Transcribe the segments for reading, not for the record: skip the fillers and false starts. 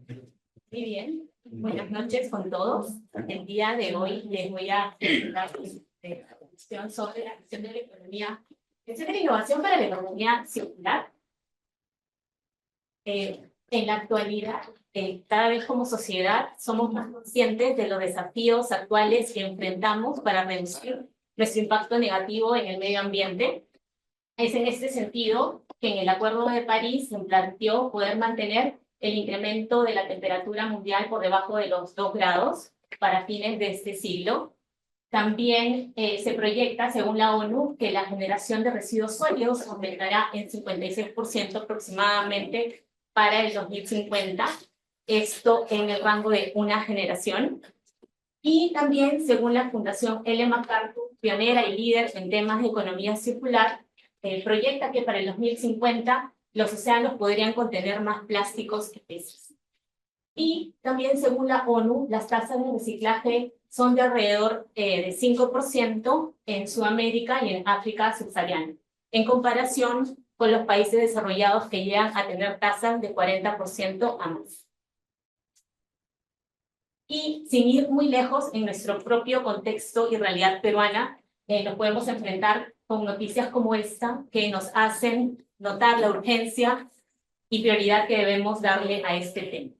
Muy bien, buenas noches con todos. El día de hoy les voy a presentar una cuestión sobre la gestión de la economía, gestión de la innovación para la economía circular. En la actualidad, cada vez como sociedad somos más conscientes de los desafíos actuales que enfrentamos para reducir nuestro impacto negativo en el medio ambiente. Es en este sentido que en el Acuerdo de París se planteó poder mantener el incremento de la temperatura mundial por debajo de los 2 grados para fines de este siglo. También se proyecta, según la ONU, que la generación de residuos sólidos aumentará en 56% aproximadamente para el 2050, esto en el rango de una generación. Y también, según la Fundación Ellen MacArthur, pionera y líder en temas de economía circular, proyecta que para el 2050 los océanos podrían contener más plásticos que peces. Y también, según la ONU, las tasas de reciclaje son de alrededor de 5% en Sudamérica y en África subsahariana, en comparación con los países desarrollados que llegan a tener tasas de 40% a más. Y sin ir muy lejos, en nuestro propio contexto y realidad peruana, nos podemos enfrentar con noticias como esta que nos hacen notar la urgencia y prioridad que debemos darle a este tema.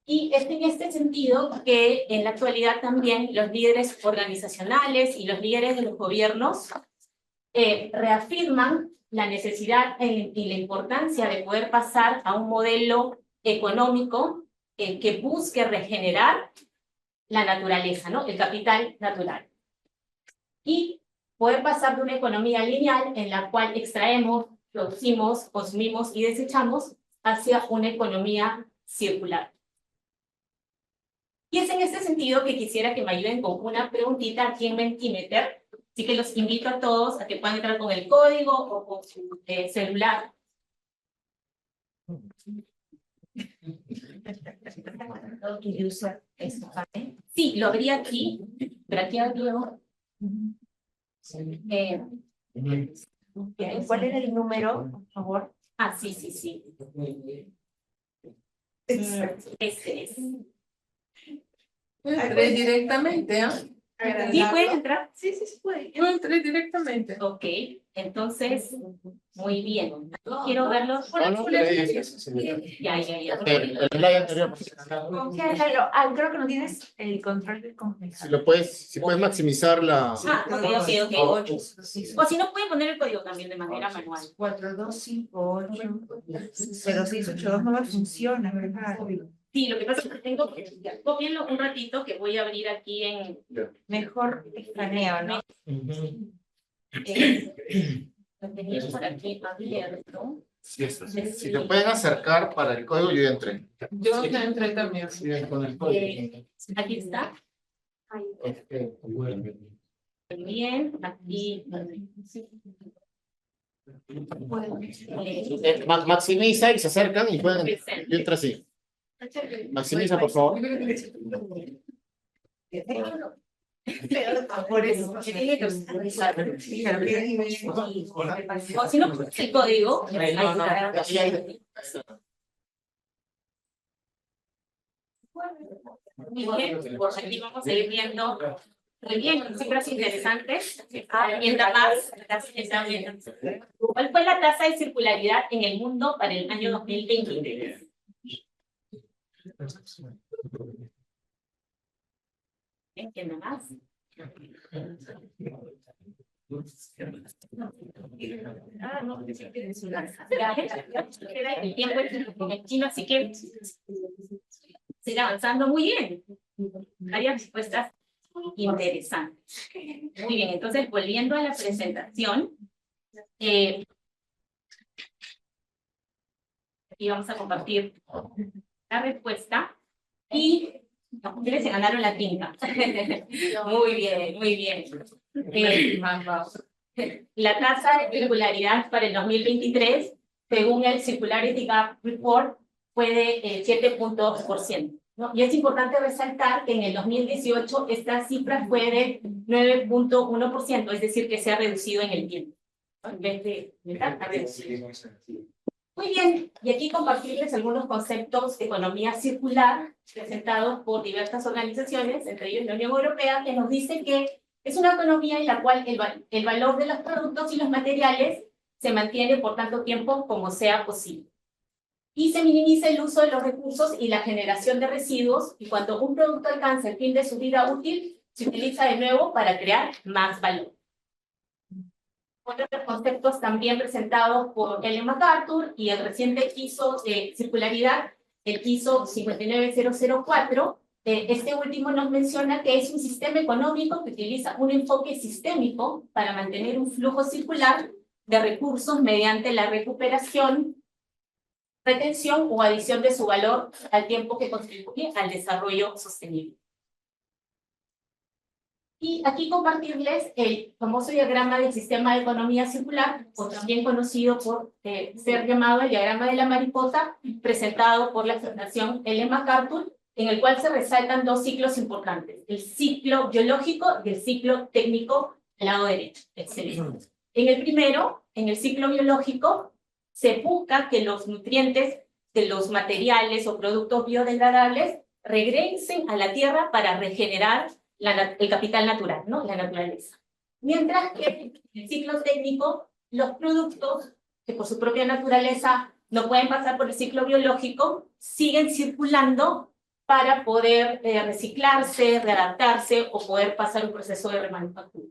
Y es en este sentido que en la actualidad también los líderes organizacionales y los líderes de los gobiernos reafirman la necesidad y la importancia de poder pasar a un modelo económico que busque regenerar la naturaleza, ¿no? El capital natural. Y poder pasar de una economía lineal en la cual extraemos, producimos, consumimos y desechamos hacia una economía circular. Y es en este sentido que quisiera que me ayuden con una preguntita aquí en Mentimeter. Así que los invito a todos a que puedan entrar con el código o con su celular. Sí, lo abrí aquí, pero aquí habría... ¿Cuál era el número, por favor? Ah, sí. Este es. Entré directamente, ¿ah? ¿Sí pueden entrar? Sí, puede. Yo entré directamente. Ok, entonces, muy bien. Quiero verlos. Ya. El slide anterior. Creo que no tienes el control de comunicación. Si puedes maximizar la... Ok. O si no, pueden poner el código también de manera manual. 4258 0682 no funciona, ¿verdad? Sí, lo que pasa es que tengo que... Cópienlo un ratito que voy a abrir aquí en... Mejor escaneo, ¿no? Lo tenía por aquí abierto. Si te pueden acercar para el código, yo ya entré. Yo ya entré también. Sí, con el código. Aquí está. Bien, aquí. Maximiza y se acercan y pueden... Yo entro así. Maximiza, por favor. Por eso. O si no, el código. Por aquí vamos a ir viendo cifras interesantes. ¿Cuál fue la tasa de circularidad en el mundo para el año 2023? ¿Quién más? El tiempo es chino, así que sigue avanzando muy bien. Varias respuestas interesantes. Muy bien, entonces volviendo a la presentación, aquí vamos a compartir la respuesta y ustedes se ganaron la tinta. Muy bien. La tasa de circularidad para el 2023, según el Circularity Gap Report, fue de 7.2%. ¿no? Y es importante resaltar que en el 2018 esta cifra fue de 9.1%, es decir, que se ha reducido en el tiempo. En vez de aumentar, ha reducido. Muy bien, y aquí compartirles algunos conceptos de economía circular presentados por diversas organizaciones, entre ellos la Unión Europea, que nos dice que es una economía en la cual el valor de los productos y los materiales se mantiene por tanto tiempo como sea posible. Y se minimiza el uso de los recursos y la generación de residuos, y cuando un producto alcanza el fin de su vida útil, se utiliza de nuevo para crear más valor. Otros conceptos también presentados por Ellen MacArthur y el reciente ISO de circularidad, el ISO 59004. Este último nos menciona que es un sistema económico que utiliza un enfoque sistémico para mantener un flujo circular de recursos mediante la recuperación, retención o adición de su valor al tiempo que contribuye al desarrollo sostenible. Y aquí compartirles el famoso diagrama del sistema de economía circular, o también conocido por ser llamado el diagrama de la mariposa, presentado por la Fundación Ellen MacArthur, en el cual se resaltan dos ciclos importantes, el ciclo biológico y el ciclo técnico al lado derecho. Excelente. En el primero, en el ciclo biológico, se busca que los nutrientes de los materiales o productos biodegradables regresen a la tierra para regenerar el capital natural, ¿no? La naturaleza. Mientras que en el ciclo técnico, los productos que por su propia naturaleza no pueden pasar por el ciclo biológico, siguen circulando para poder reciclarse, readaptarse o poder pasar un proceso de remanufactura.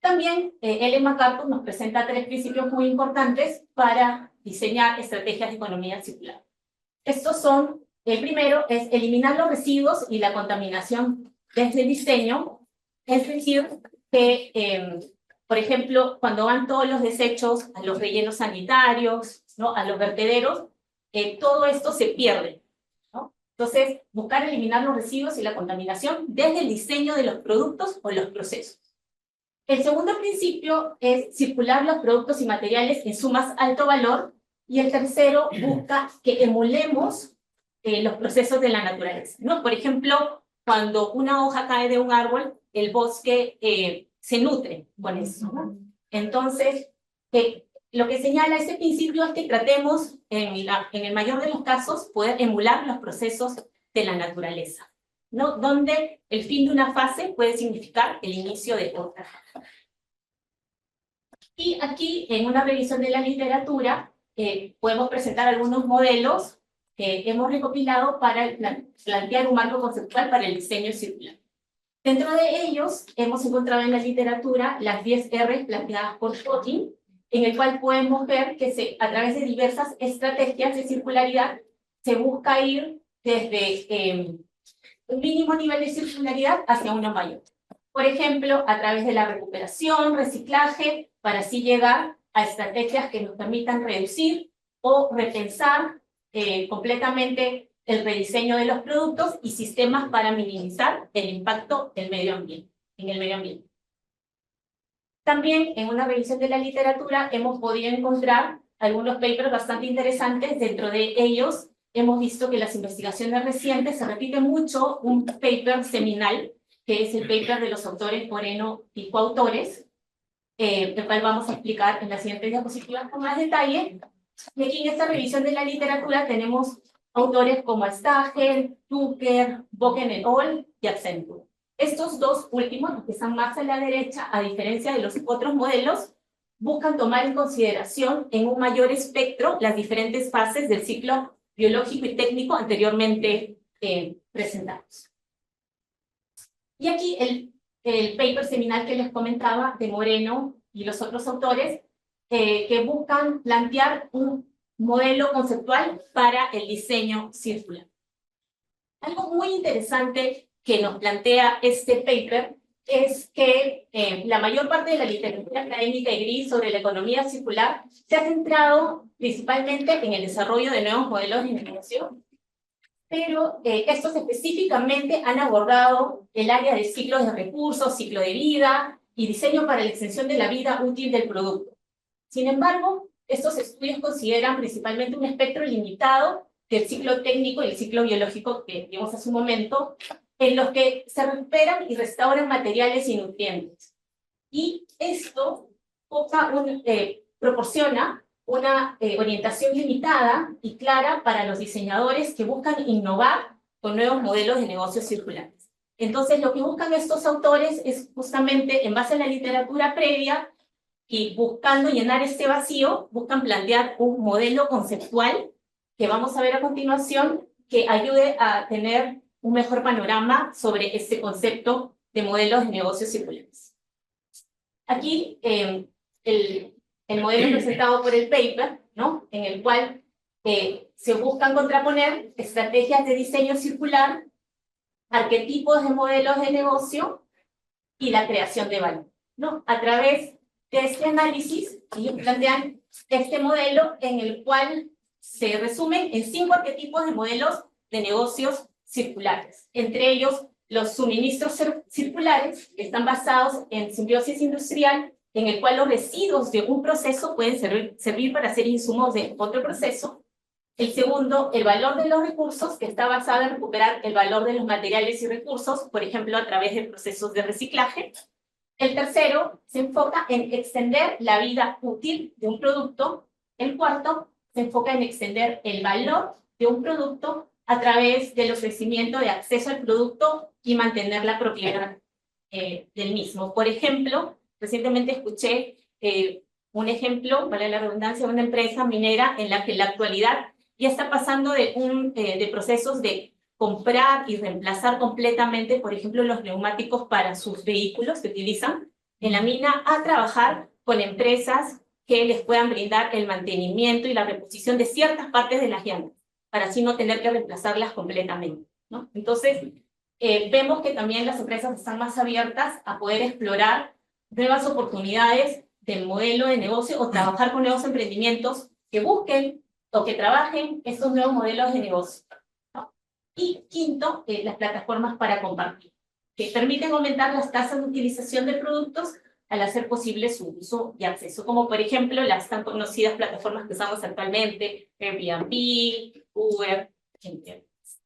También Ellen MacArthur nos presenta tres principios muy importantes para diseñar estrategias de economía circular. Estos son, el primero es eliminar los residuos y la contaminación desde el diseño, es decir, que, por ejemplo, cuando van todos los desechos a los rellenos sanitarios, ¿no? A los vertederos, todo esto se pierde, ¿no? Entonces, buscar eliminar los residuos y la contaminación desde el diseño de los productos o los procesos. El segundo principio es circular los productos y materiales en su más alto valor, y el tercero busca que emulemos los procesos de la naturaleza, ¿no? Por ejemplo, cuando una hoja cae de un árbol, el bosque se nutre con eso, ¿no? Entonces, lo que señala este principio es que tratemos, en el mayor de los casos, poder emular los procesos de la naturaleza, ¿no? Donde el fin de una fase puede significar el inicio de otra. Y aquí, en una revisión de la literatura, podemos presentar algunos modelos que hemos recopilado para plantear un marco conceptual para el diseño circular. Dentro de ellos, hemos encontrado en la literatura las 10 R planteadas por Schotting, en el cual podemos ver que a través de diversas estrategias de circularidad se busca ir desde un mínimo nivel de circularidad hacia uno mayor. Por ejemplo, a través de la recuperación, reciclaje, para así llegar a estrategias que nos permitan reducir o repensar completamente el rediseño de los productos y sistemas para minimizar el impacto en el medio ambiente. También en una revisión de la literatura hemos podido encontrar algunos papers bastante interesantes. Dentro de ellos hemos visto que las investigaciones recientes se repite mucho un paper seminal, que es el paper de los autores Moreno y coautores, el cual vamos a explicar en la siguiente diapositiva con más detalle. Y aquí en esta revisión de la literatura tenemos autores como Stagel, Tucker, Boken et al. Y Accenture. Estos dos últimos, los que están más a la derecha, a diferencia de los otros modelos, buscan tomar en consideración en un mayor espectro las diferentes fases del ciclo biológico y técnico anteriormente presentados. Y aquí el paper seminal que les comentaba de Moreno y los otros autores, que buscan plantear un modelo conceptual para el diseño circular. Algo muy interesante que nos plantea este paper es que la mayor parte de la literatura académica y gris sobre la economía circular se ha centrado principalmente en el desarrollo de nuevos modelos de negocio, pero estos específicamente han abordado el área de ciclos de recursos, ciclo de vida y diseño para la extensión de la vida útil del producto. Sin embargo, estos estudios consideran principalmente un espectro limitado del ciclo técnico y el ciclo biológico que vimos hace un momento, en los que se recuperan y restauran materiales y nutrientes. Y esto proporciona una orientación limitada y clara para los diseñadores que buscan innovar con nuevos modelos de negocios circulares. Entonces, lo que buscan estos autores es justamente, en base a la literatura previa y buscando llenar este vacío, buscan plantear un modelo conceptual que vamos a ver a continuación, que ayude a tener un mejor panorama sobre este concepto de modelos de negocios circulares. Aquí, el modelo presentado por el paper, ¿no? En el cual se buscan contraponer estrategias de diseño circular, arquetipos de modelos de negocio y la creación de valor, ¿no? A través de este análisis, ellos plantean este modelo en el cual se resumen en 5 arquetipos de modelos de negocios circulares, entre ellos los suministros circulares, que están basados en simbiosis industrial, en el cual los residuos de un proceso pueden servir para hacer insumos de otro proceso. El segundo, el valor de los recursos, que está basado en recuperar el valor de los materiales y recursos, por ejemplo, a través de procesos de reciclaje. El tercero se enfoca en extender la vida útil de un producto. El cuarto se enfoca en extender el valor de un producto a través del ofrecimiento de acceso al producto y mantener la propiedad del mismo. Por ejemplo, recientemente escuché un ejemplo, vale la redundancia, de una empresa minera en la que en la actualidad ya está pasando de procesos de comprar y reemplazar completamente, por ejemplo, los neumáticos para sus vehículos que utilizan en la mina, a trabajar con empresas que les puedan brindar el mantenimiento y la reposición de ciertas partes de las llantas, para así no tener que reemplazarlas completamente, ¿no? Entonces, vemos que también las empresas están más abiertas a poder explorar nuevas oportunidades del modelo de negocio o trabajar con nuevos emprendimientos que busquen o que trabajen estos nuevos modelos de negocio, ¿no? Y quinto, las plataformas para compartir, que permiten aumentar las tasas de utilización de productos al hacer posible su uso y acceso, como por ejemplo las tan conocidas plataformas que usamos actualmente, Airbnb, Uber, entre otras.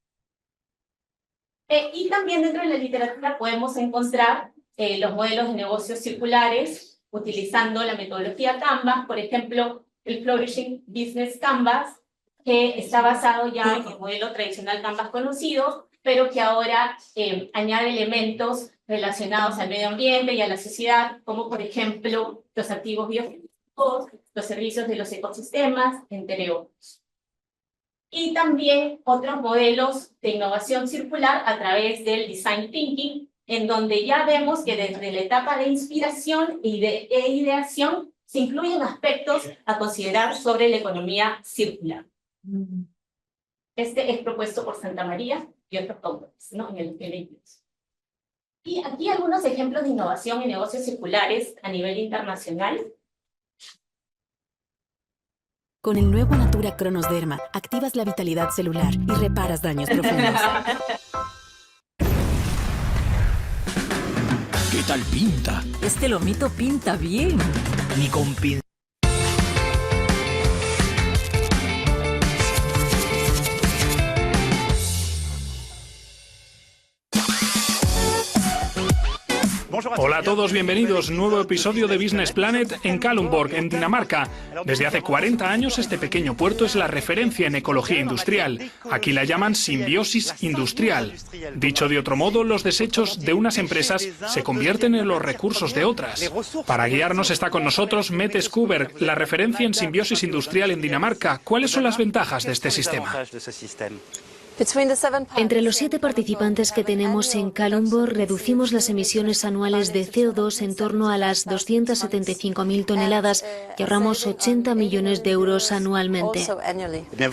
Y también dentro de la literatura podemos encontrar los modelos de negocios circulares utilizando la metodología Canvas, por ejemplo, el Flourishing Business Canvas, que está basado ya en el modelo tradicional Canvas conocido, pero que ahora añade elementos relacionados al medio ambiente y a la sociedad, como por ejemplo los activos biofísicos, los servicios de los ecosistemas, entre otros. Y también otros modelos de innovación circular a través del Design Thinking, en donde ya vemos que desde la etapa de inspiración y de ideación se incluyen aspectos a considerar sobre la economía circular. Este es propuesto por Santa María y otros autores, ¿no? En el 2022. Y aquí algunos ejemplos de innovación y negocios circulares a nivel internacional. Con el nuevo Natura Cronosderma, activas la vitalidad celular y reparas daños profundos. ¿Qué tal pinta? Este lomito pinta bien. Ni con pin... Hola a todos, bienvenidos. Nuevo episodio de Business Planet en Kalundborg, en Dinamarca. Desde hace 40 años este pequeño puerto es la referencia en ecología industrial. Aquí la llaman simbiosis industrial. Dicho de otro modo, los desechos de unas empresas se convierten en los recursos de otras. Para guiarnos está con nosotros Mette Skuberg, la referencia en simbiosis industrial en Dinamarca. ¿Cuáles son las ventajas de este sistema? Entre los 7 participantes que tenemos en Kalundborg, reducimos las emisiones anuales de CO2 en torno a las 275.000 toneladas y ahorramos 80 millones de euros anualmente.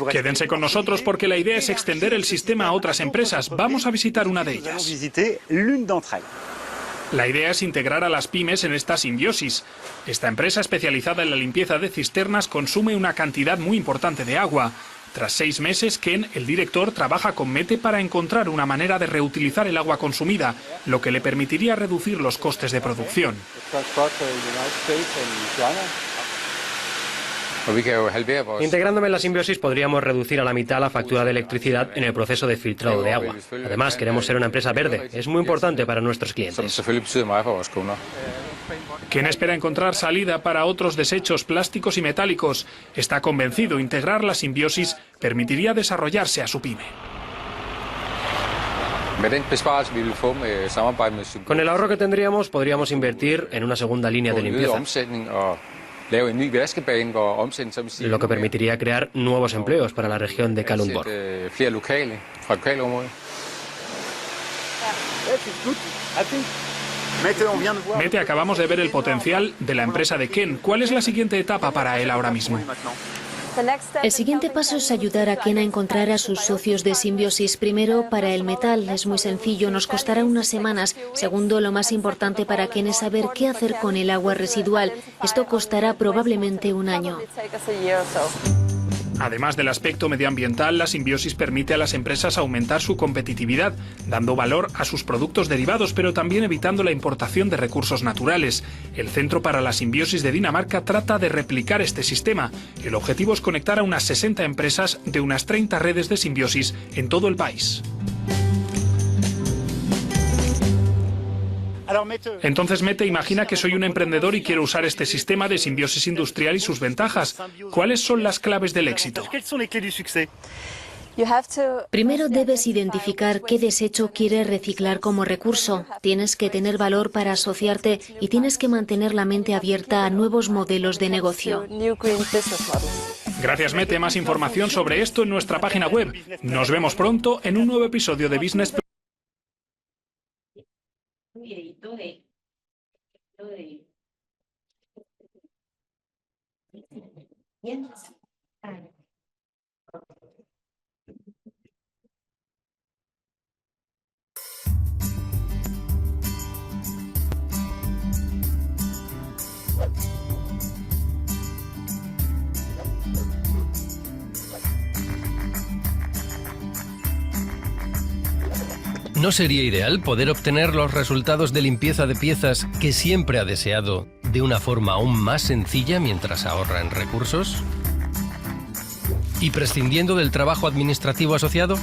Quédense con nosotros porque la idea es extender el sistema a otras empresas. Vamos a visitar una de ellas. La idea es integrar a las pymes en esta simbiosis. Esta empresa especializada en la limpieza de cisternas consume una cantidad muy importante de agua. Tras 6 meses, Ken, el director, trabaja con Mette para encontrar una manera de reutilizar el agua consumida, lo que le permitiría reducir los costes de producción. Integrándome en la simbiosis podríamos reducir a la mitad la factura de electricidad en el proceso de filtrado de agua. Además, queremos ser una empresa verde. Es muy importante para nuestros clientes. Quien espera encontrar salida para otros desechos plásticos y metálicos está convencido integrar la simbiosis permitiría desarrollarse a su pyme. Con el ahorro que tendríamos, podríamos invertir en una segunda línea de limpieza, lo que permitiría crear nuevos empleos para la región de Kalundborg. Mete, acabamos de ver el potencial de la empresa de Ken. ¿Cuál es la siguiente etapa para él ahora mismo? El siguiente paso es ayudar a Ken a encontrar a sus socios de simbiosis. Primero, para el metal es muy sencillo, nos costará unas semanas. Segundo, lo más importante para Ken es saber qué hacer con el agua residual. Esto costará probablemente un año. Además del aspecto medioambiental, la simbiosis permite a las empresas aumentar su competitividad, dando valor a sus productos derivados, pero también evitando la importación de recursos naturales. El Centro para la Simbiosis de Dinamarca trata de replicar este sistema. El objetivo es conectar a unas 60 empresas de unas 30 redes de simbiosis en todo el país. Entonces Mete imagina que soy un emprendedor y quiero usar este sistema de simbiosis industrial y sus ventajas. ¿Cuáles son las claves del éxito? Primero debes identificar qué desecho quieres reciclar como recurso. Tienes que tener valor para asociarte y tienes que mantener la mente abierta a nuevos modelos de negocio. Gracias, Mete. Más información sobre esto en nuestra página web. Nos vemos pronto en un nuevo episodio de Business Planet. ¿No sería ideal poder obtener los resultados de limpieza de piezas que siempre ha deseado de una forma aún más sencilla mientras ahorra en recursos? ¿Y prescindiendo del trabajo administrativo asociado?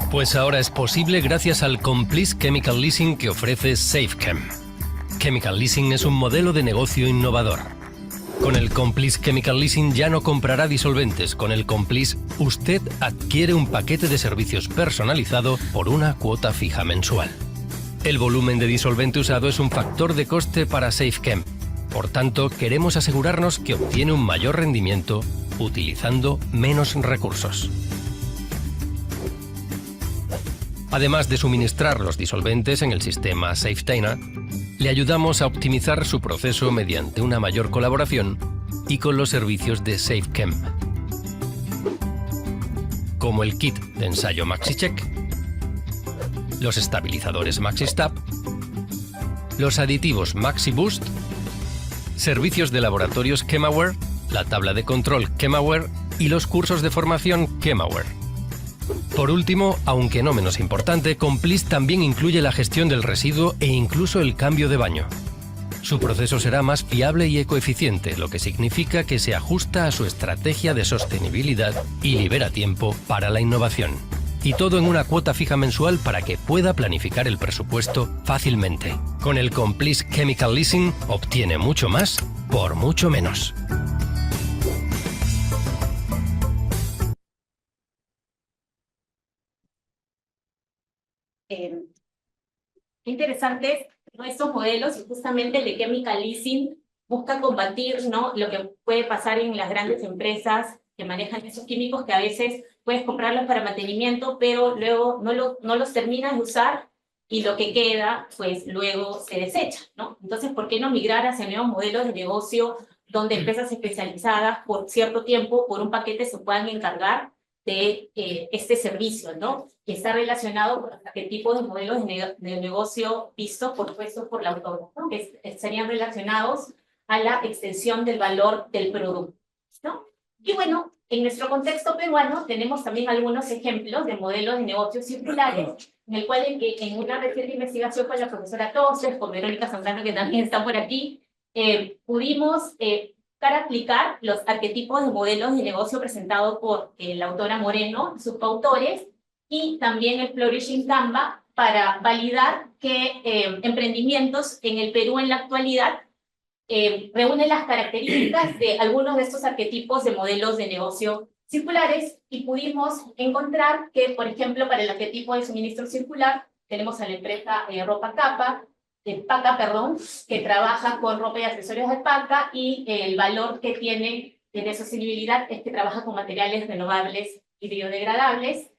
Pues ahora es posible gracias al Complete Chemical Leasing que ofrece SafeChem. Chemical Leasing es un modelo de negocio innovador. Con el Complete Chemical Leasing ya no comprará disolventes. Con el Complete, usted adquiere un paquete de servicios personalizado por una cuota fija mensual. El volumen de disolvente usado es un factor de coste para SafeChem. Por tanto, queremos asegurarnos que obtiene un mayor rendimiento utilizando menos recursos. Además de suministrar los disolventes en el sistema SafeTaina, le ayudamos a optimizar su proceso mediante una mayor colaboración y con los servicios de SafeChem, como el kit de ensayo MaxiCheck, los estabilizadores MaxiStab, los aditivos MaxiBoost, servicios de laboratorios Chemaware, la tabla de control Chemaware y los cursos de formación Chemaware. Por último, aunque no menos importante, Complete también incluye la gestión del residuo e incluso el cambio de baño. Su proceso será más fiable y ecoeficiente, lo que significa que se ajusta a su estrategia de sostenibilidad y libera tiempo para la innovación. Y todo en una cuota fija mensual para que pueda planificar el presupuesto fácilmente. Con el Complete Chemical Leasing obtiene mucho más por mucho menos. Interesantes estos modelos, y justamente el de Chemical Leasing busca combatir, ¿no?, lo que puede pasar en las grandes empresas que manejan esos químicos, que a veces puedes comprarlos para mantenimiento, pero luego no los terminas de usar y lo que queda, pues luego se desecha, ¿no? Entonces, ¿por qué no migrar hacia nuevos modelos de negocio donde empresas especializadas por cierto tiempo, por un paquete, se puedan encargar de este servicio, ¿no? Que está relacionado con qué tipo de modelos de negocio vistos, por supuesto, por la autora, ¿no? Que estarían relacionados a la extensión del valor del producto, ¿no? Y bueno, en nuestro contexto peruano tenemos también algunos ejemplos de modelos de negocios circulares, en el cual en una reciente investigación con la profesora Toses, con Verónica Zambrano, que también está por aquí, pudimos para aplicar los arquetipos de modelos de negocio presentados por la autora Moreno, sus coautores, y también el Flourishing Canva, para validar que emprendimientos en el Perú en la actualidad reúnen las características de algunos de estos arquetipos de modelos de negocio circulares y pudimos encontrar que, por ejemplo, para el arquetipo de suministro circular tenemos a la empresa Paca, que trabaja con ropa y accesorios de Paca y el valor que tiene de sostenibilidad es que trabaja con materiales renovables y biodegradables.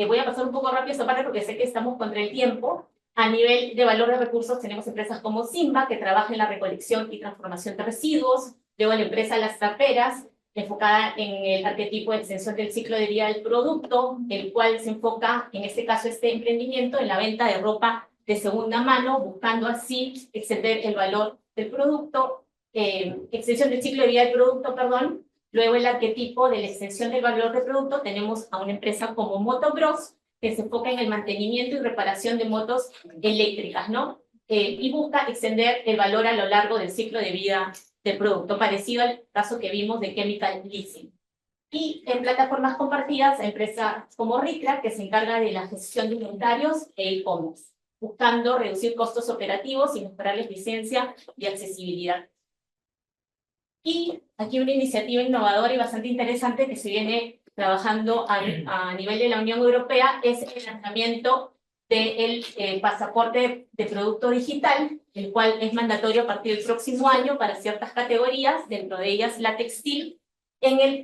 Voy a pasar un poco rápido esta parte porque sé que estamos contra el tiempo. A nivel de valor de recursos tenemos empresas como Simba, que trabaja en la recolección y transformación de residuos. Luego la empresa Las Traperas, enfocada en el arquetipo de extensión del ciclo de vida del producto, el cual se enfoca, en este caso, este emprendimiento en la venta de ropa de segunda mano, buscando así extender el valor del producto, extensión del ciclo de vida del producto, perdón. Luego el arquetipo de la extensión del valor del producto tenemos a una empresa como Motobros, que se enfoca en el mantenimiento y reparación de motos eléctricas, ¿no? Y busca extender el valor a lo largo del ciclo de vida del producto, parecido al caso que vimos de Chemical Leasing. Y en plataformas compartidas, empresas como Ricra, que se encarga de la gestión de inventarios e e-commerce, buscando reducir costos operativos y mejorar la eficiencia y accesibilidad. Y aquí una iniciativa innovadora y bastante interesante que se viene trabajando a nivel de la Unión Europea es el lanzamiento del pasaporte de producto digital, el cual es mandatorio a partir del próximo año para ciertas categorías, dentro de ellas la textil,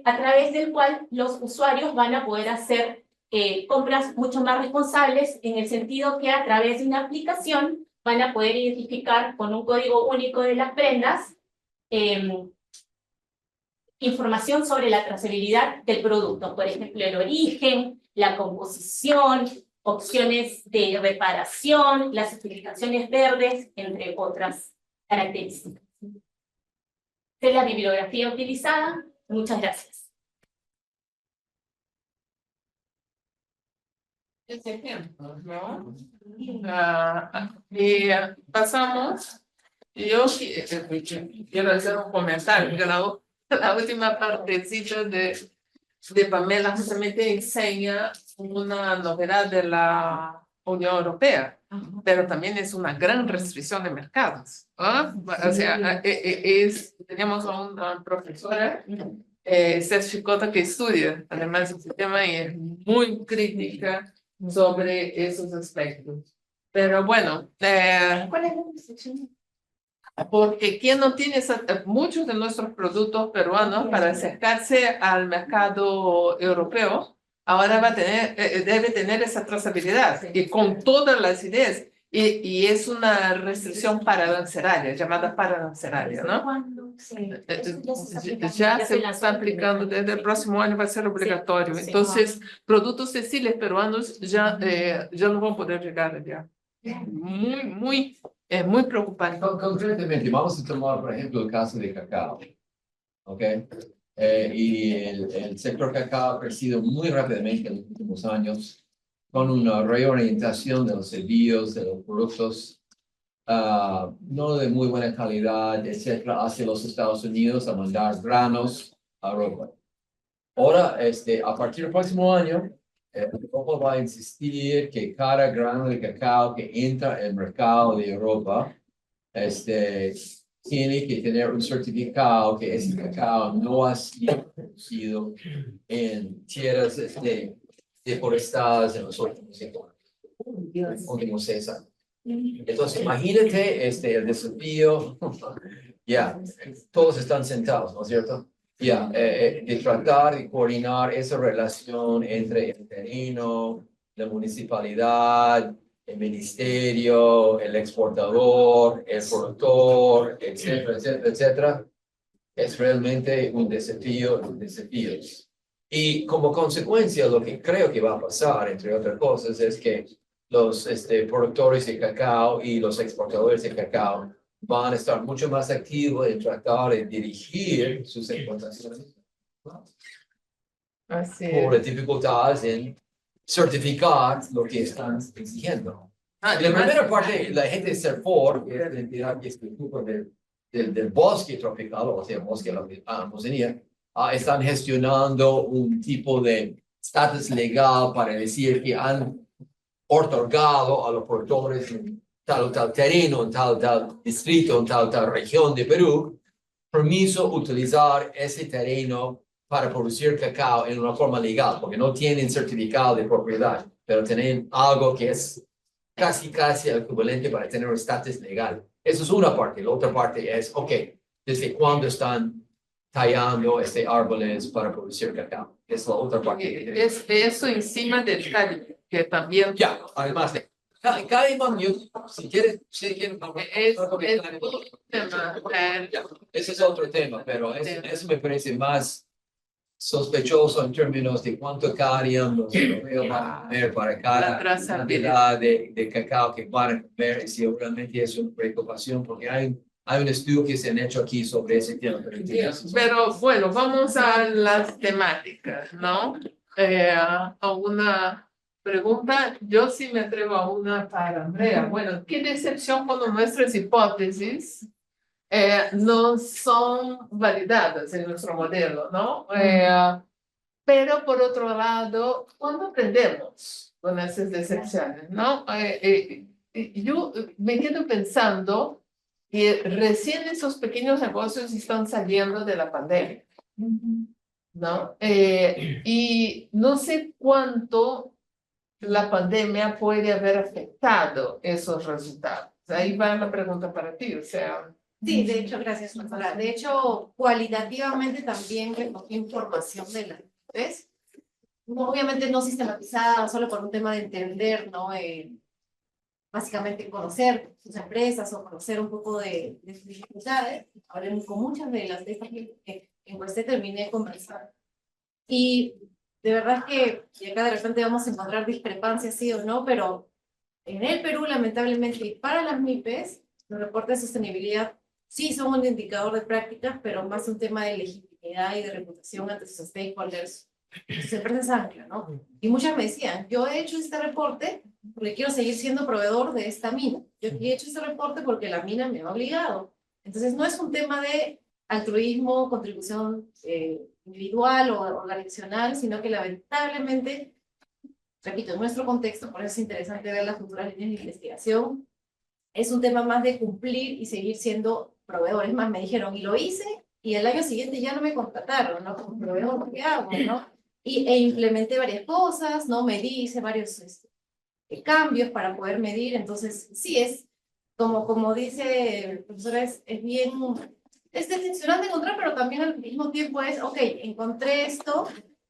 a través del cual los usuarios van a poder hacer compras mucho más responsables, en el sentido que a través de una aplicación van a poder identificar con un código único de las prendas información sobre la trazabilidad del producto, por ejemplo, el origen, la composición, opciones de reparación, las certificaciones verdes, entre otras características. Esta es la bibliografía utilizada. Muchas gracias. ¿No? Y pasamos, yo quiero hacer un comentario, porque la última partecita de Pamela justamente enseña una novedad de la Unión Europea, pero también es una gran restricción de mercados. O sea, tenemos a una profesora certificada que estudia además ese tema y es muy crítica sobre esos aspectos. Pero bueno, ¿Cuál es la restricción? porque quien no tiene muchos de nuestros productos peruanos para acercarse al mercado europeo, ahora va a tener, debe tener esa trazabilidad y con todas las ideas. Y es una restricción paraarancelaria, llamada paraarancelaria, ¿no? Ya se está aplicando desde el próximo año, va a ser obligatorio. Entonces, productos textiles peruanos ya no van a poder llegar allá. Es muy preocupante. Concretamente, vamos a tomar, por ejemplo, el caso de cacao. ¿Ok? Y el sector cacao ha crecido muy rápidamente en los últimos años, con una reorientación de los envíos de los productos no de muy buena calidad, etcétera, hacia los Estados Unidos a mandar granos a Europa. Ahora, a partir del próximo año, Europa va a insistir que cada grano de cacao que entra al mercado de Europa tiene que tener un certificado que ese cacao no ha sido producido en tierras deforestadas en los últimos 6 años. Entonces, imagínate el desafío, todos están sentados, ¿no es cierto? De tratar de coordinar esa relación entre el terreno, la municipalidad, el ministerio, el exportador, el productor, etcétera, etcétera, etcétera. Es realmente un desafío, Y como consecuencia, lo que creo que va a pasar, entre otras cosas, es que los productores de cacao y los exportadores de cacao van a estar mucho más activos en tratar de dirigir sus exportaciones. Por las dificultades en certificar lo que están exigiendo. La primera parte, la gente de CERFOR, que es la entidad que se ocupa del bosque tropical, o sea, bosque de la Amazonía, están gestionando un tipo de estatus legal para decir que han otorgado a los productores en tal o tal terreno, en tal o tal distrito, en tal o tal región de Perú, permiso utilizar ese terreno para producir cacao en una forma legal, porque no tienen certificado de propiedad, pero tienen algo que es casi equivalente para tener un estatus legal. Eso es una parte. La otra parte es, ok, ¿desde cuándo están tallando árboles para producir cacao? Es la otra parte. Es eso encima del Calimán, que también... Ya, además de Calimán, si quieren es otro tema. ya, ese es otro tema, pero eso me parece más sospechoso en términos de cuánto cariño los europeos van a comer para cada cantidad de cacao que van a comer, y si realmente es una preocupación, porque hay un estudio que se han hecho aquí sobre ese tema. Pero bueno, vamos a las temáticas, ¿no? A una pregunta, yo sí me atrevo a una para Andrea. Bueno, qué decepción cuando nuestras hipótesis no son validadas en nuestro modelo, ¿no? Pero por otro lado, ¿cuándo aprendemos con esas decepciones, no? Yo me quedo pensando que recién esos pequeños negocios están saliendo de la pandemia, ¿no? Y no sé cuánto la pandemia puede haber afectado esos resultados. Ahí va la pregunta para ti, o sea... Sí, de hecho, gracias, doctora. De hecho, cualitativamente también recogí información de las redes, obviamente no sistematizada, solo por un tema de entender, ¿no? Básicamente conocer sus empresas o conocer un poco de sus dificultades. Hablé con muchas de las de estas que encuesté, terminé conversando. Y de verdad que, y acá de repente vamos a encontrar discrepancias, sí o no, pero en el Perú, lamentablemente, y para las MIPES, los reportes de sostenibilidad sí son un indicador de prácticas, pero más un tema de legitimidad y de reputación ante sus stakeholders, sus empresas ancla, ¿no? Y muchas me decían, yo he hecho este reporte porque quiero seguir siendo proveedor de esta mina. Yo he hecho este reporte porque la mina me ha obligado. Entonces no es un tema de altruismo, contribución individual o organizacional, sino que lamentablemente, repito, en nuestro contexto, por eso es interesante ver las futuras líneas de investigación, es un tema más de cumplir y seguir siendo proveedores. Más me dijeron, y lo hice, y el año siguiente ya no me contrataron, ¿no? Como proveedor, ¿qué hago, no? E implementé varias cosas, ¿no? Medí, hice varios cambios para poder medir. Entonces, sí, es como dice el profesor, es bien, es decepcionante encontrar, pero también al mismo tiempo es, ok, encontré esto,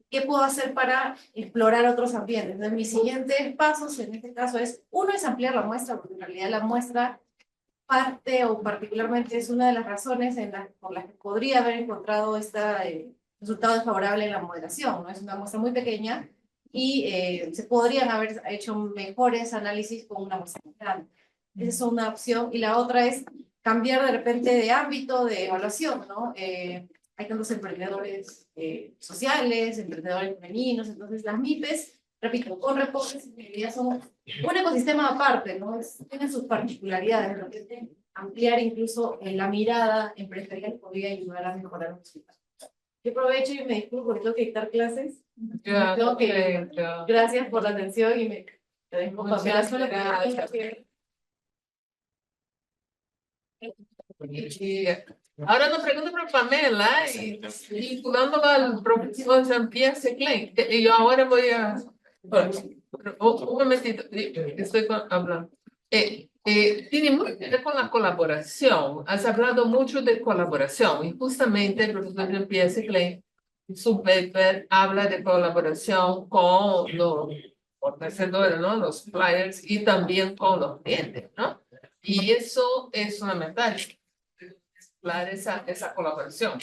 ¿qué puedo hacer para explorar otros ambientes? Entonces, mis siguientes pasos en este caso es, uno es ampliar la muestra, porque en realidad la muestra parte o particularmente es una de las razones por las que podría haber encontrado este resultado desfavorable en la moderación, ¿no? Es una muestra muy pequeña y se podrían haber hecho mejores análisis con una muestra más grande. Esa es una opción. Y la otra es cambiar de repente de ámbito de evaluación, ¿no? Hay tantos emprendedores sociales, emprendedores femeninos, entonces las MIPES, repito, con reportes en realidad son un ecosistema aparte, ¿no? Tienen sus particularidades, de repente ampliar incluso la mirada empresarial podría ayudar a mejorar un resultado. Yo aprovecho y me disculpo porque tengo que dictar clases. Gracias por la atención y me dejo Y ahora nos pregunto para Pamela y vinculándola al profesor Jean-Pierre Seclin. Y yo ahora voy a... un momentito, estoy hablando. Tiene mucho que ver con la colaboración. Has hablado mucho de colaboración y justamente el profesor Jean-Pierre Seclin, su paper, habla de colaboración con los fornecedores, ¿no? Los suppliers y también con los clientes, ¿no? Y eso es fundamental, esa colaboración,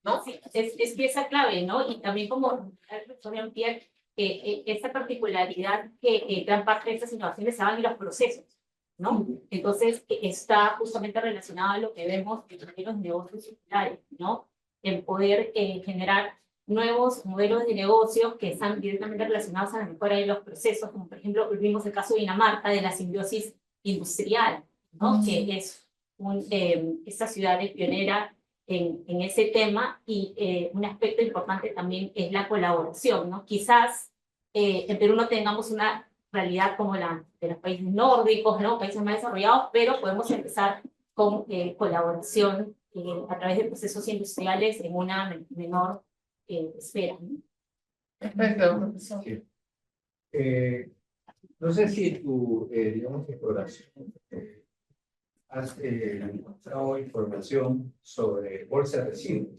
¿no? Sí, es pieza clave, ¿no? Y también como el profesor Jean-Pierre, esta particularidad que gran parte de estas innovaciones se van en los procesos, ¿no? Entonces, está justamente relacionado a lo que vemos en los negocios circulares, ¿no? En poder generar nuevos modelos de negocios que están directamente relacionados a la mejora de los procesos, como por ejemplo, vimos el caso de Dinamarca, de la simbiosis industrial, ¿no? Que es esta ciudad es pionera en ese tema, y un aspecto importante también es la colaboración, ¿no? Quizás en Perú no tengamos una realidad como la de los países nórdicos, ¿no? Países más desarrollados, pero podemos empezar con colaboración a través de procesos industriales en una menor esfera, ¿no? Perfecto, profesor. Sí. No sé si tu, digamos, exploración has encontrado información sobre bolsa de residuos.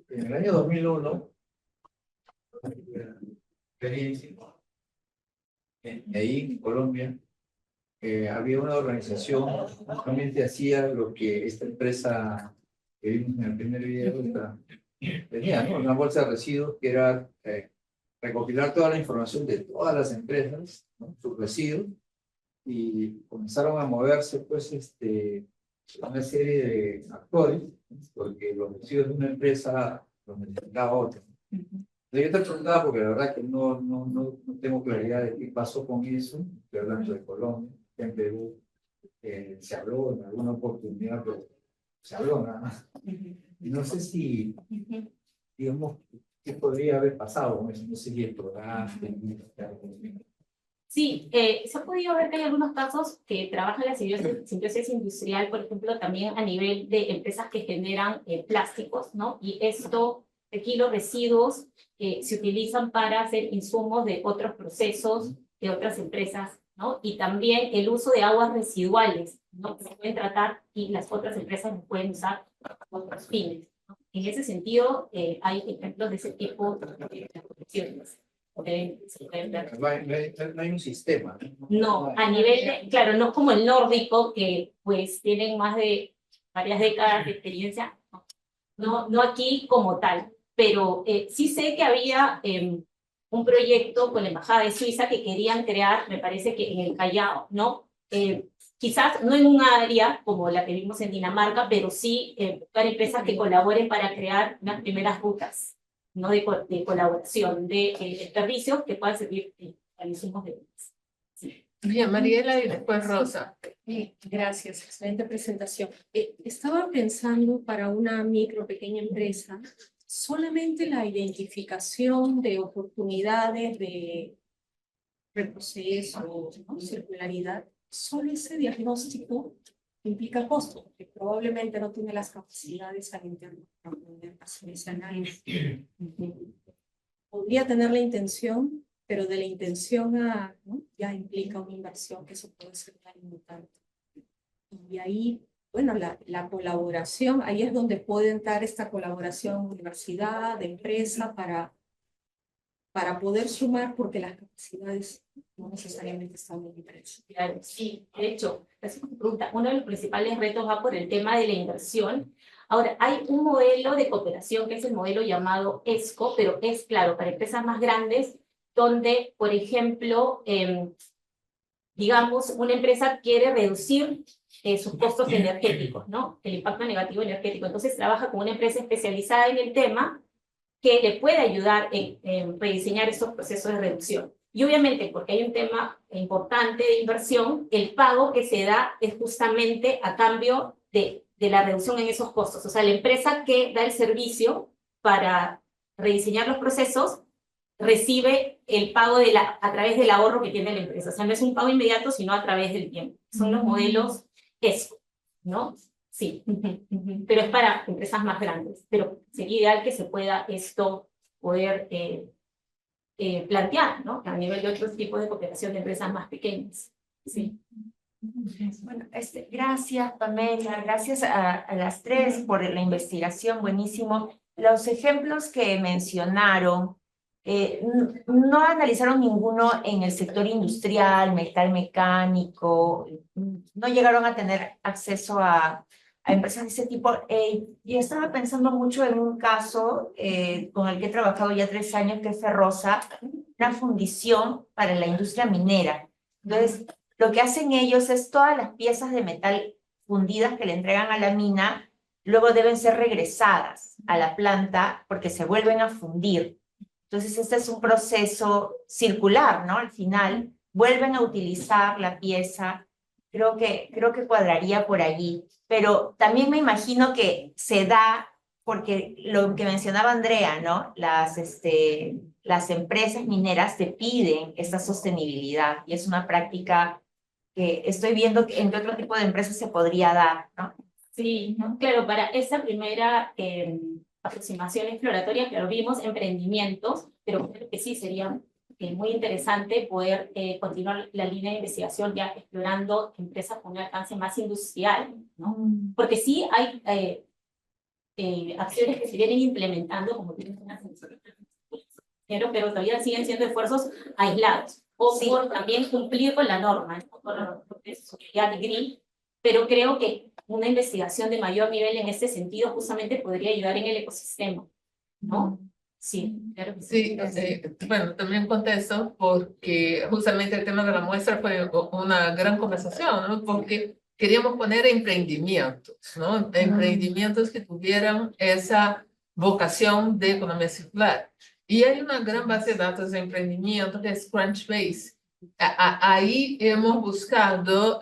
En el año 2001, ahí en Colombia, había una organización que justamente hacía lo que esta empresa que vimos en el primer video tenía, ¿no? Una bolsa de residuos que era recopilar toda la información de todas las empresas, ¿no? Sus residuos, y comenzaron a moverse, pues, una serie de actores, ¿no? Porque los residuos de una empresa los necesitaba otra. Yo te preguntaba porque la verdad que no tengo claridad de qué pasó con eso. Estoy hablando de Colombia, en Perú se habló en alguna oportunidad, pero se habló nada más. Y no sé si, digamos, qué podría haber pasado con eso. No sé si el programa. Sí, se ha podido ver que hay algunos casos que trabajan la simbiosis industrial, por ejemplo, también a nivel de empresas que generan plásticos, ¿no? Y esto, aquí los residuos se utilizan para hacer insumos de otros procesos, de otras empresas, ¿no? Y también el uso de aguas residuales, ¿no? Se pueden tratar y las otras empresas los pueden usar para otros fines, ¿no? En ese sentido, hay ejemplos de ese tipo de protecciones. No hay un sistema. No, a nivel de, claro, no como el nórdico, que pues tienen más de varias décadas de experiencia, no aquí como tal, pero sí sé que había un proyecto con la Embajada de Suiza que querían crear, me parece que en el Callao, ¿no? Quizás no en un área como la que vimos en Dinamarca, pero sí buscar empresas que colaboren para crear unas primeras rutas, ¿no? De colaboración, de servicios que puedan servir para insumos de ventas. Sí. Bien, Mariela y después Rosa. Gracias, excelente presentación. Estaba pensando para una pequeña empresa, solamente la identificación de oportunidades de reproceso, ¿no? Circularidad, solo ese diagnóstico implica costo, porque probablemente no tiene las capacidades al interno para poder hacer ese análisis. Podría tener la intención, pero de la intención a, ¿no? Ya implica una inversión que se puede ser tan importante. Y ahí, bueno, la colaboración, ahí es donde puede entrar esta colaboración universidad, de empresa, para poder sumar, porque las capacidades no necesariamente están en empresa. Claro, sí, de hecho, gracias por tu pregunta. Uno de los principales retos va por el tema de la inversión. Ahora, hay un modelo de cooperación que es el modelo llamado ESCO, pero es, claro, para empresas más grandes, donde, por ejemplo, digamos, una empresa quiere reducir sus costos energéticos, ¿no? El impacto negativo energético. Entonces, trabaja con una empresa especializada en el tema que le puede ayudar en rediseñar estos procesos de reducción. Y obviamente, porque hay un tema importante de inversión, el pago que se da es justamente a cambio de la reducción en esos costos. O sea, la empresa que da el servicio para rediseñar los procesos recibe el pago a través del ahorro que tiene la empresa. O sea, no es un pago inmediato, sino a través del tiempo. Son los modelos ESCO, ¿no? Sí, pero es para empresas más grandes. Pero sería ideal que se pueda esto poder plantear, ¿no? A nivel de otros tipos de cooperación de empresas más pequeñas. Sí. Bueno, gracias Pamela, gracias a las tres por la investigación, buenísimo. Los ejemplos que mencionaron, no analizaron ninguno en el sector industrial, metal mecánico, no llegaron a tener acceso a empresas de ese tipo. Y estaba pensando mucho en un caso con el que he trabajado ya 3 años, que es Ferrosa, una fundición para la industria minera. Entonces, lo que hacen ellos es todas las piezas de metal fundidas que le entregan a la mina, luego deben ser regresadas a la planta porque se vuelven a fundir. Entonces, este es un proceso circular, ¿no? Al final, vuelven a utilizar la pieza. Creo que cuadraría por allí. Pero también me imagino que se da, porque lo que mencionaba Andrea, ¿no? Las las empresas mineras te piden esta sostenibilidad y es una práctica que estoy viendo que en qué otro tipo de empresas se podría dar, ¿no? Sí, claro, para esa primera aproximación exploratoria, claro, vimos emprendimientos, pero creo que sí sería muy interesante poder continuar la línea de investigación ya explorando empresas con un alcance más industrial, ¿no? Porque sí hay acciones que se vienen implementando, como tienes una pero todavía siguen siendo esfuerzos aislados, o por también cumplir con la norma, ¿no? Con la sociedad green, pero creo que una investigación de mayor nivel en este sentido justamente podría ayudar en el ecosistema, ¿no? Sí, claro que sí. Sí, bueno, también contesto porque justamente el tema de la muestra fue una gran conversación, ¿no? Porque queríamos poner emprendimientos, ¿no? Emprendimientos que tuvieran esa vocación de economía circular. Y hay una gran base de datos de emprendimiento que es Crunchbase. Ahí hemos buscado,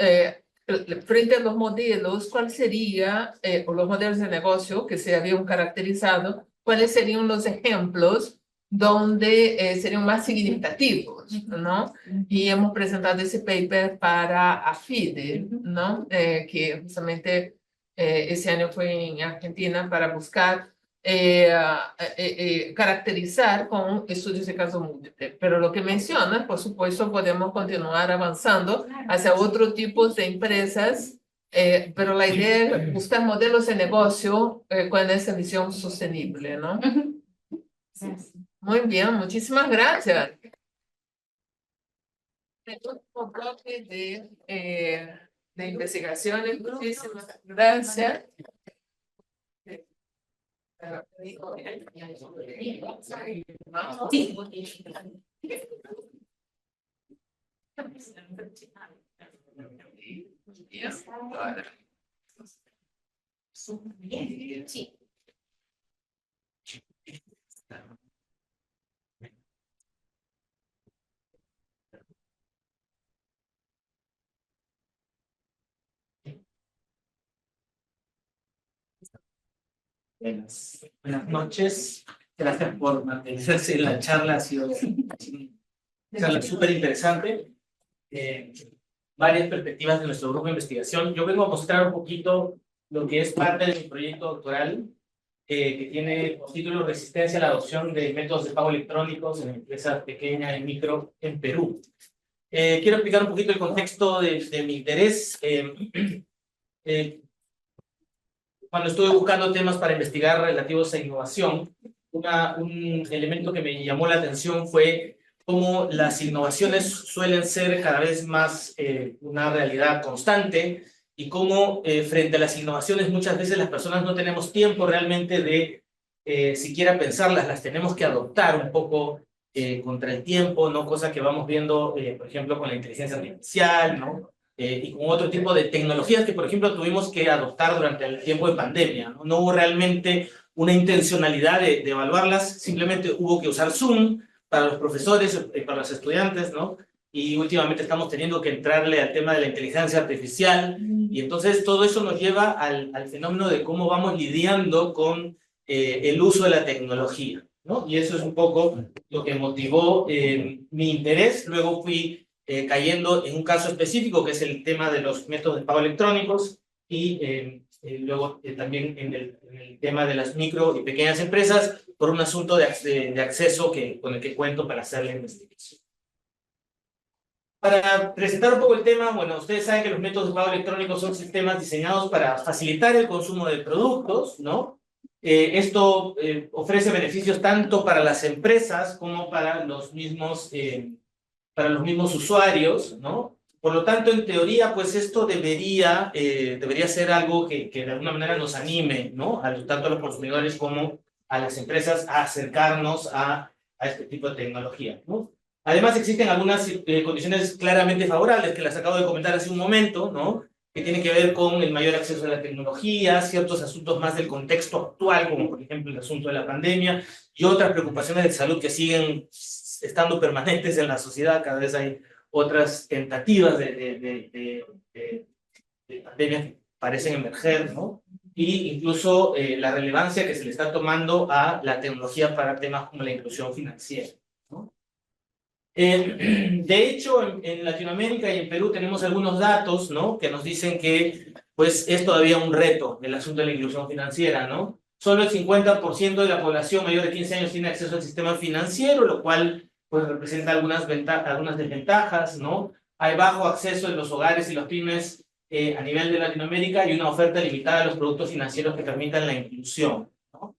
frente a los modelos, cuál sería, o los modelos de negocio que se habían caracterizado, cuáles serían los ejemplos donde serían más significativos, ¿no? Y hemos presentado ese paper para AFIDE, ¿no? Que justamente ese año fue en Argentina para buscar caracterizar con estudios de caso múltiple. Pero lo que mencionas, por supuesto, podemos continuar avanzando hacia otro tipo de empresas, pero la idea es buscar modelos de negocio con esa visión sostenible, ¿no? Muy bien, muchísimas gracias. El último bloque de investigaciones, muchísimas gracias. Sí. Buenas noches. Gracias por mantenerse en la charla. Ha sido una charla súper interesante. Varias perspectivas de nuestro grupo de investigación. Yo vengo a mostrar un poquito lo que es parte de mi proyecto doctoral, que tiene por título Resistencia a la adopción de métodos de pago electrónicos en empresas pequeñas y micro en Perú. Quiero explicar un poquito el contexto de mi interés. Cuando estuve buscando temas para investigar relativos a innovación, un elemento que me llamó la atención fue cómo las innovaciones suelen ser cada vez más una realidad constante y cómo frente a las innovaciones muchas veces las personas no tenemos tiempo realmente de siquiera pensarlas, las tenemos que adoptar un poco contra el tiempo, ¿no? Cosa que vamos viendo, por ejemplo, con la inteligencia artificial, ¿no? Y con otro tipo de tecnologías que, por ejemplo, tuvimos que adoptar durante el tiempo de pandemia, ¿no? No hubo realmente una intencionalidad de evaluarlas, simplemente hubo que usar Zoom para los profesores, para los estudiantes, ¿no? Y últimamente estamos teniendo que entrarle al tema de la inteligencia artificial, y entonces todo eso nos lleva al fenómeno de cómo vamos lidiando con el uso de la tecnología, ¿no? Y eso es un poco lo que motivó mi interés. Luego fui cayendo en un caso específico, que es el tema de los métodos de pago electrónicos, y luego también en el tema de las micro y pequeñas empresas, por un asunto de acceso con el que cuento para hacer la investigación. Para presentar un poco el tema, bueno, ustedes saben que los métodos de pago electrónicos son sistemas diseñados para facilitar el consumo de productos, ¿no? Esto ofrece beneficios tanto para las empresas como para los mismos usuarios, ¿no? Por lo tanto, en teoría, pues esto debería ser algo que de alguna manera nos anime, ¿no? Tanto a los consumidores como a las empresas a acercarnos a este tipo de tecnología, ¿no? Además, existen algunas condiciones claramente favorables que las acabo de comentar hace un momento, ¿no? Que tienen que ver con el mayor acceso a la tecnología, ciertos asuntos más del contexto actual, como por ejemplo el asunto de la pandemia, y otras preocupaciones de salud que siguen estando permanentes en la sociedad. Cada vez hay otras tentativas de pandemias que parecen emerger, ¿no? Y incluso la relevancia que se le está tomando a la tecnología para temas como la inclusión financiera. De hecho, en Latinoamérica y en Perú tenemos algunos datos, ¿no? Que nos dicen que pues, es todavía un reto el asunto de la inclusión financiera, ¿no? Solo el 50% de la población mayor de 15 años tiene acceso al sistema financiero, lo cual pues, representa algunas desventajas, ¿no? Hay bajo acceso en los hogares y los pymes a nivel de Latinoamérica y una oferta limitada de los productos financieros que permitan la inclusión, ¿no?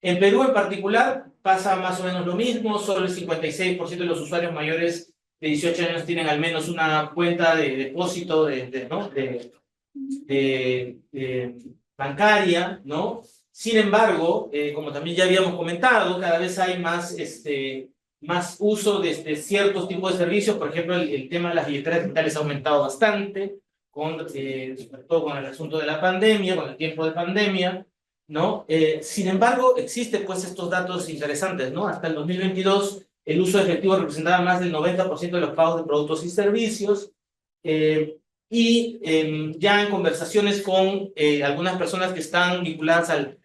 En Perú en particular pasa más o menos lo mismo, solo el 56% de los usuarios mayores de 18 años tienen al menos una cuenta de depósito bancaria, ¿no? Sin embargo, como también ya habíamos comentado, cada vez hay más uso de ciertos tipos de servicios. Por ejemplo, el tema de las billeteras digitales ha aumentado bastante, sobre todo con el asunto de la pandemia, con el tiempo de pandemia, ¿no? Sin embargo, existen pues estos datos interesantes, ¿no? Hasta el 2022, el uso de efectivo representaba más del 90% de los pagos de productos y servicios, ya en conversaciones con algunas personas que están vinculadas al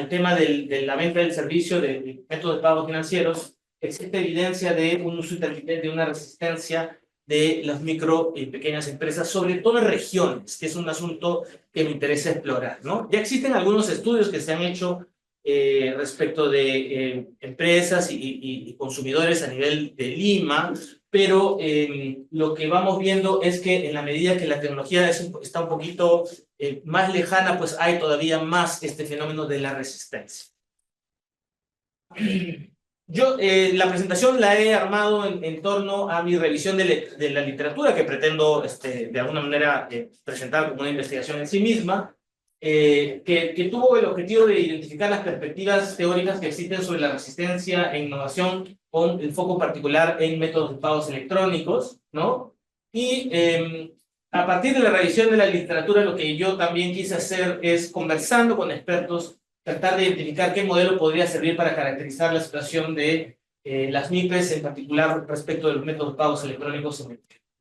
tema de la venta del servicio de métodos de pago financieros, existe evidencia de un uso intermitente, de una resistencia de las micro y pequeñas empresas, sobre todo en regiones, que es un asunto que me interesa explorar, ¿no? Ya existen algunos estudios que se han hecho respecto de empresas y consumidores a nivel de Lima, pero lo que vamos viendo es que en la medida que la tecnología está un poquito más lejana, pues hay todavía más este fenómeno de la resistencia. Yo la presentación la he armado en torno a mi revisión de la literatura, que pretendo de alguna manera presentar como una investigación en sí misma, que tuvo el objetivo de identificar las perspectivas teóricas que existen sobre la resistencia e innovación con el foco particular en métodos de pagos electrónicos, ¿no? Y a partir de la revisión de la literatura, lo que yo también quise hacer es, conversando con expertos, tratar de identificar qué modelo podría servir para caracterizar la situación de las MIPES, en particular respecto de los métodos de pagos electrónicos.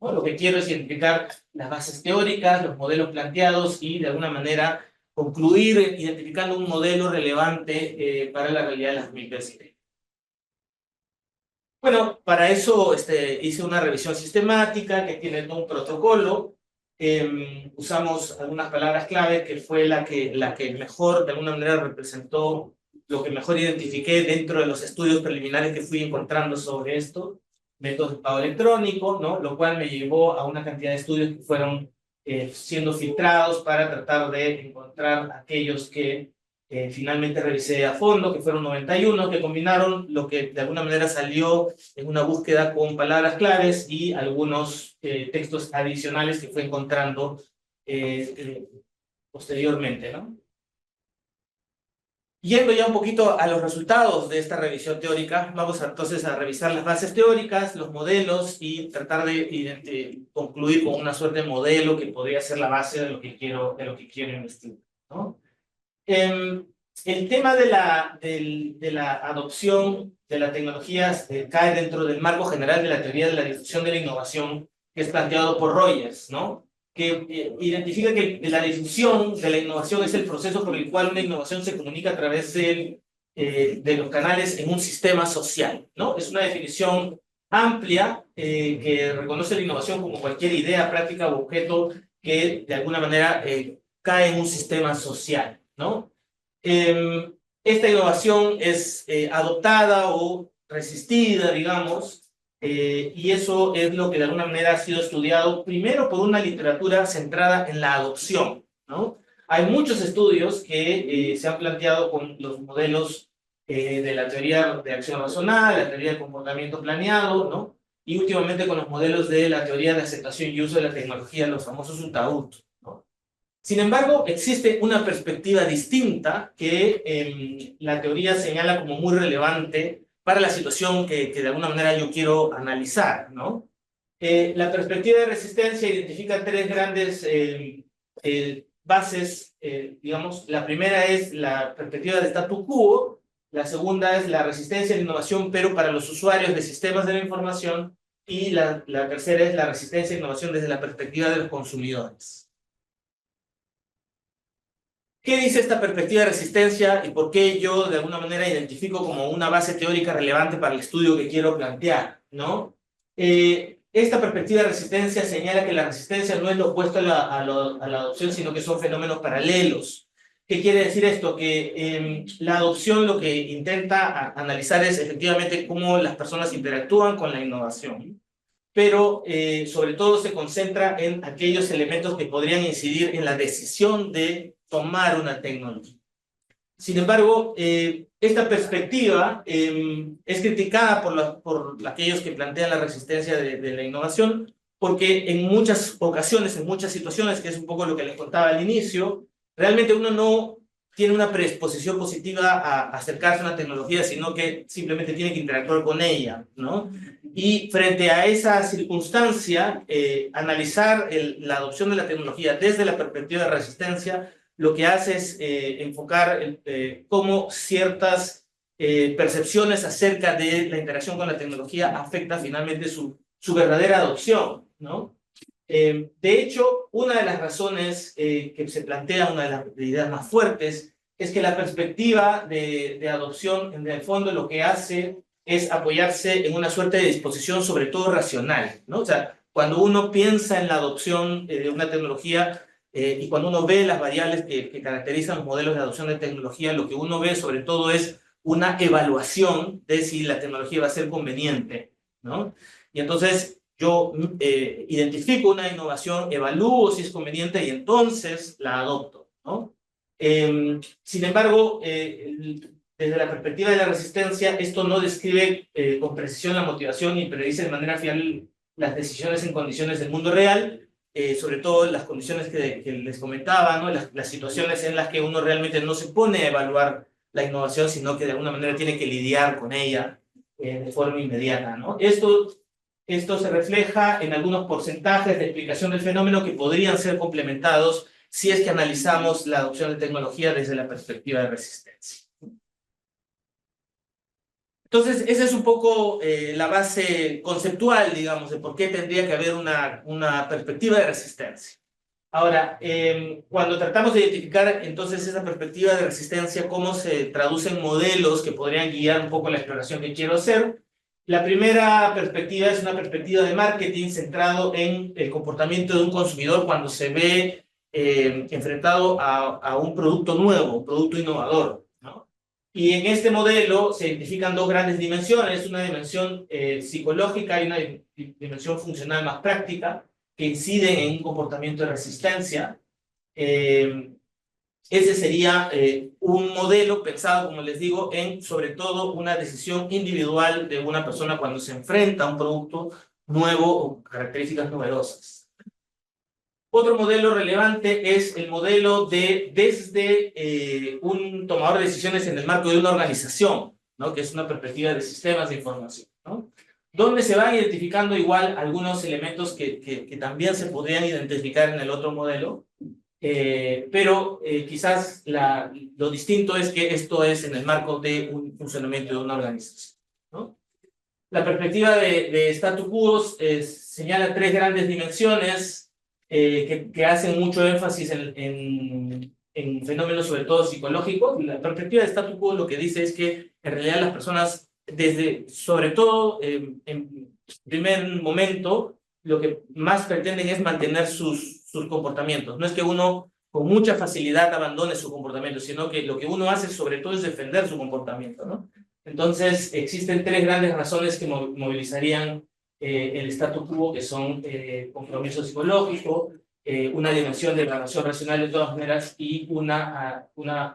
¿No? Lo que quiero es identificar las bases teóricas, los modelos planteados y, de alguna manera, concluir identificando un modelo relevante para la realidad de las MIPES. Bueno, para eso hice una revisión sistemática que tiene todo un protocolo. Usamos algunas palabras clave que fue la que mejor, de alguna manera, representó lo que mejor identifiqué dentro de los estudios preliminares que fui encontrando sobre esto, métodos de pago electrónico, ¿no? Lo cual me llevó a una cantidad de estudios que fueron siendo filtrados para tratar de encontrar aquellos que finalmente revisé a fondo, que fueron 91, que combinaron lo que de alguna manera salió en una búsqueda con palabras claves y algunos textos adicionales que fue encontrando posteriormente, ¿no? Yendo ya un poquito a los resultados de esta revisión teórica, vamos entonces a revisar las bases teóricas, los modelos y tratar de concluir con una suerte de modelo que podría ser la base de lo que quiero investigar, ¿no? El tema de la adopción de la tecnología cae dentro del marco general de la teoría de la difusión de la innovación que es planteado por Rogers, ¿no? Que identifica que la difusión de la innovación es el proceso por el cual una innovación se comunica a través de los canales en un sistema social, ¿no? Es una definición amplia que reconoce la innovación como cualquier idea, práctica o objeto que de alguna manera cae en un sistema social, ¿no? Esta innovación es adoptada o resistida, digamos, y eso es lo que de alguna manera ha sido estudiado primero por una literatura centrada en la adopción, ¿no? Hay muchos estudios que se han planteado con los modelos de la teoría de acción razonal, la teoría de comportamiento planeado, ¿no? Y últimamente con los modelos de la teoría de aceptación y uso de la tecnología, los famosos UTAUT, ¿no? Sin embargo, existe una perspectiva distinta que la teoría señala como muy relevante para la situación que de alguna manera yo quiero analizar, ¿no? La perspectiva de resistencia identifica tres grandes bases, digamos. La primera es la perspectiva de statu quo, la segunda es la resistencia a la innovación, pero para los usuarios de sistemas de la información, y la tercera es la resistencia a la innovación desde la perspectiva de los consumidores. ¿Qué dice esta perspectiva de resistencia y por qué yo de alguna manera identifico como una base teórica relevante para el estudio que quiero plantear, ¿no? Esta perspectiva de resistencia señala que la resistencia no es lo opuesto a la adopción, sino que son fenómenos paralelos. ¿Qué quiere decir esto? Que la adopción lo que intenta analizar es efectivamente cómo las personas interactúan con la innovación, pero sobre todo se concentra en aquellos elementos que podrían incidir en la decisión de tomar una tecnología. Sin embargo, esta perspectiva es criticada por aquellos que plantean la resistencia de la innovación, porque en muchas ocasiones, en muchas situaciones, que es un poco lo que les contaba al inicio, realmente uno no tiene una predisposición positiva a acercarse a una tecnología, sino que simplemente tiene que interactuar con ella, ¿no? Y frente a esa circunstancia, analizar la adopción de la tecnología desde la perspectiva de resistencia, lo que hace es enfocar cómo ciertas percepciones acerca de la interacción con la tecnología afecta finalmente su verdadera adopción, ¿no? De hecho, una de las razones que se plantea, una de las ideas más fuertes, es que la perspectiva de adopción, en el fondo, lo que hace es apoyarse en una suerte de disposición, sobre todo racional, ¿no? O sea, cuando uno piensa en la adopción de una tecnología y cuando uno ve las variables que caracterizan los modelos de adopción de tecnología, lo que uno ve sobre todo es una evaluación de si la tecnología va a ser conveniente, ¿no? Y entonces yo identifico una innovación, evalúo si es conveniente y entonces la adopto, ¿no? Sin embargo, desde la perspectiva de la resistencia, esto no describe con precisión la motivación ni predice de manera fiable las decisiones en condiciones del mundo real, sobre todo las condiciones que les comentaba, ¿no? Las situaciones en las que uno realmente no se pone a evaluar la innovación, sino que de alguna manera tiene que lidiar con ella de forma inmediata, ¿no? Esto se refleja en algunos porcentajes de explicación del fenómeno que podrían ser complementados si es que analizamos la adopción de tecnología desde la perspectiva de resistencia. Entonces, esa es un poco la base conceptual, digamos, de por qué tendría que haber una perspectiva de resistencia. Ahora, cuando tratamos de identificar entonces esa perspectiva de resistencia, cómo se traducen modelos que podrían guiar un poco la exploración que quiero hacer, la primera perspectiva es una perspectiva de marketing centrado en el comportamiento de un consumidor cuando se ve enfrentado a un producto nuevo, un producto innovador, ¿no? Y en este modelo se identifican dos grandes dimensiones, una dimensión psicológica y una dimensión funcional más práctica, que inciden en un comportamiento de resistencia. Ese sería un modelo pensado, como les digo, en sobre todo una decisión individual de una persona cuando se enfrenta a un producto nuevo o características novedosas. Otro modelo relevante es el modelo desde un tomador de decisiones en el marco de una organización, ¿no? Que es una perspectiva de sistemas de información, ¿no? Donde se van identificando igual algunos elementos que también se podrían identificar en el otro modelo, pero quizás lo distinto es que esto es en el marco de un funcionamiento de una organización, ¿no? La perspectiva de statu quo señala tres grandes dimensiones que hacen mucho énfasis en fenómenos sobre todo psicológicos. La perspectiva de statu quo lo que dice es que en realidad las personas, sobre todo en primer momento, lo que más pretenden es mantener sus comportamientos. No es que uno con mucha facilidad abandone su comportamiento, sino que lo que uno hace sobre todo es defender su comportamiento, ¿no? Entonces existen tres grandes razones que movilizarían el statu quo, que son compromiso psicológico, una dimensión de evaluación racional de todas maneras y una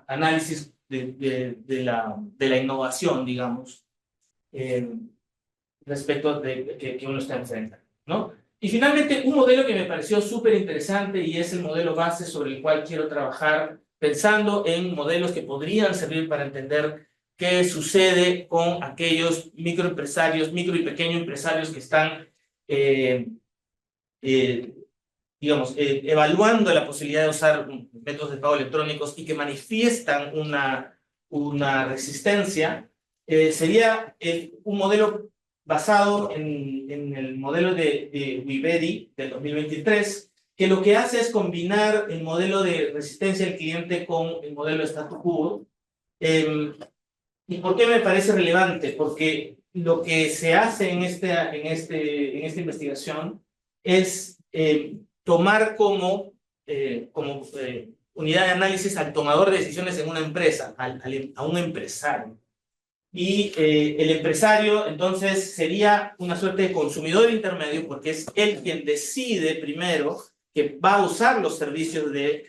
análisis de la innovación, digamos, respecto de que uno está enfrentando, ¿no? Y finalmente, un modelo que me pareció súper interesante y es el modelo base sobre el cual quiero trabajar, pensando en modelos que podrían servir para entender qué sucede con aquellos microempresarios, micro y pequeños empresarios que están, digamos, evaluando la posibilidad de usar métodos de pago electrónicos y que manifiestan una resistencia. Sería un modelo basado en el modelo de Wibedi del 2023, que lo que hace es combinar el modelo de resistencia del cliente con el modelo de statu quo. ¿Y por qué me parece relevante? Porque lo que se hace en esta investigación es tomar como unidad de análisis al tomador de decisiones en una empresa, a un empresario. Y el empresario entonces sería una suerte de consumidor intermedio porque es él quien decide primero que va a usar los servicios de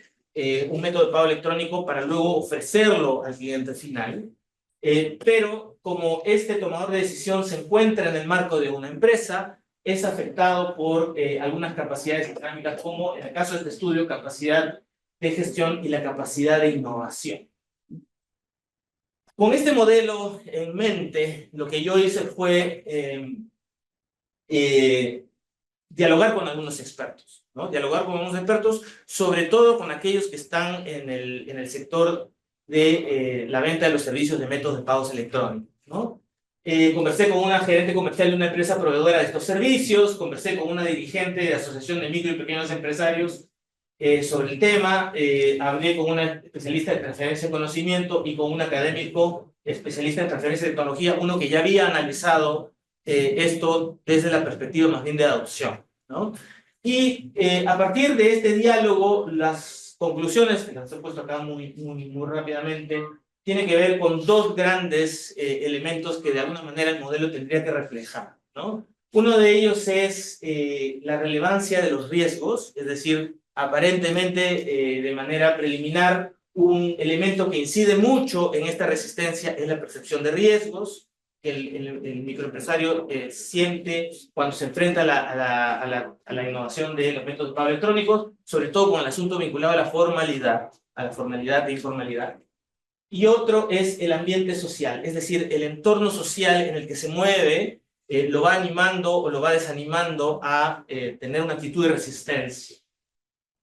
un método de pago electrónico para luego ofrecerlo al cliente final. Pero como este tomador de decisión se encuentra en el marco de una empresa, es afectado por algunas capacidades dinámicas como en el caso de este estudio, capacidad de gestión y la capacidad de innovación. Con este modelo en mente, lo que yo hice fue dialogar con algunos expertos, ¿no? Dialogar con algunos expertos, sobre todo con aquellos que están en el sector de la venta de los servicios de métodos de pagos electrónicos, ¿no? Conversé con una gerente comercial de una empresa proveedora de estos servicios, conversé con una dirigente de Asociación de Micro y Pequeños Empresarios sobre el tema, hablé con una especialista de transferencia de conocimiento y con un académico especialista en transferencia de tecnología, uno que ya había analizado esto desde la perspectiva más bien de adopción, ¿no? Y a partir de este diálogo, las conclusiones, que las he puesto acá muy rápidamente, tienen que ver con dos grandes elementos que de alguna manera el modelo tendría que reflejar, ¿no? Uno de ellos es la relevancia de los riesgos, es decir, aparentemente de manera preliminar, un elemento que incide mucho en esta resistencia es la percepción de riesgos que el microempresario siente cuando se enfrenta a la innovación de los métodos de pago electrónicos, sobre todo con el asunto vinculado a la formalidad e informalidad. Y otro es el ambiente social, es decir, el entorno social en el que se mueve, lo va animando o lo va desanimando a tener una actitud de resistencia.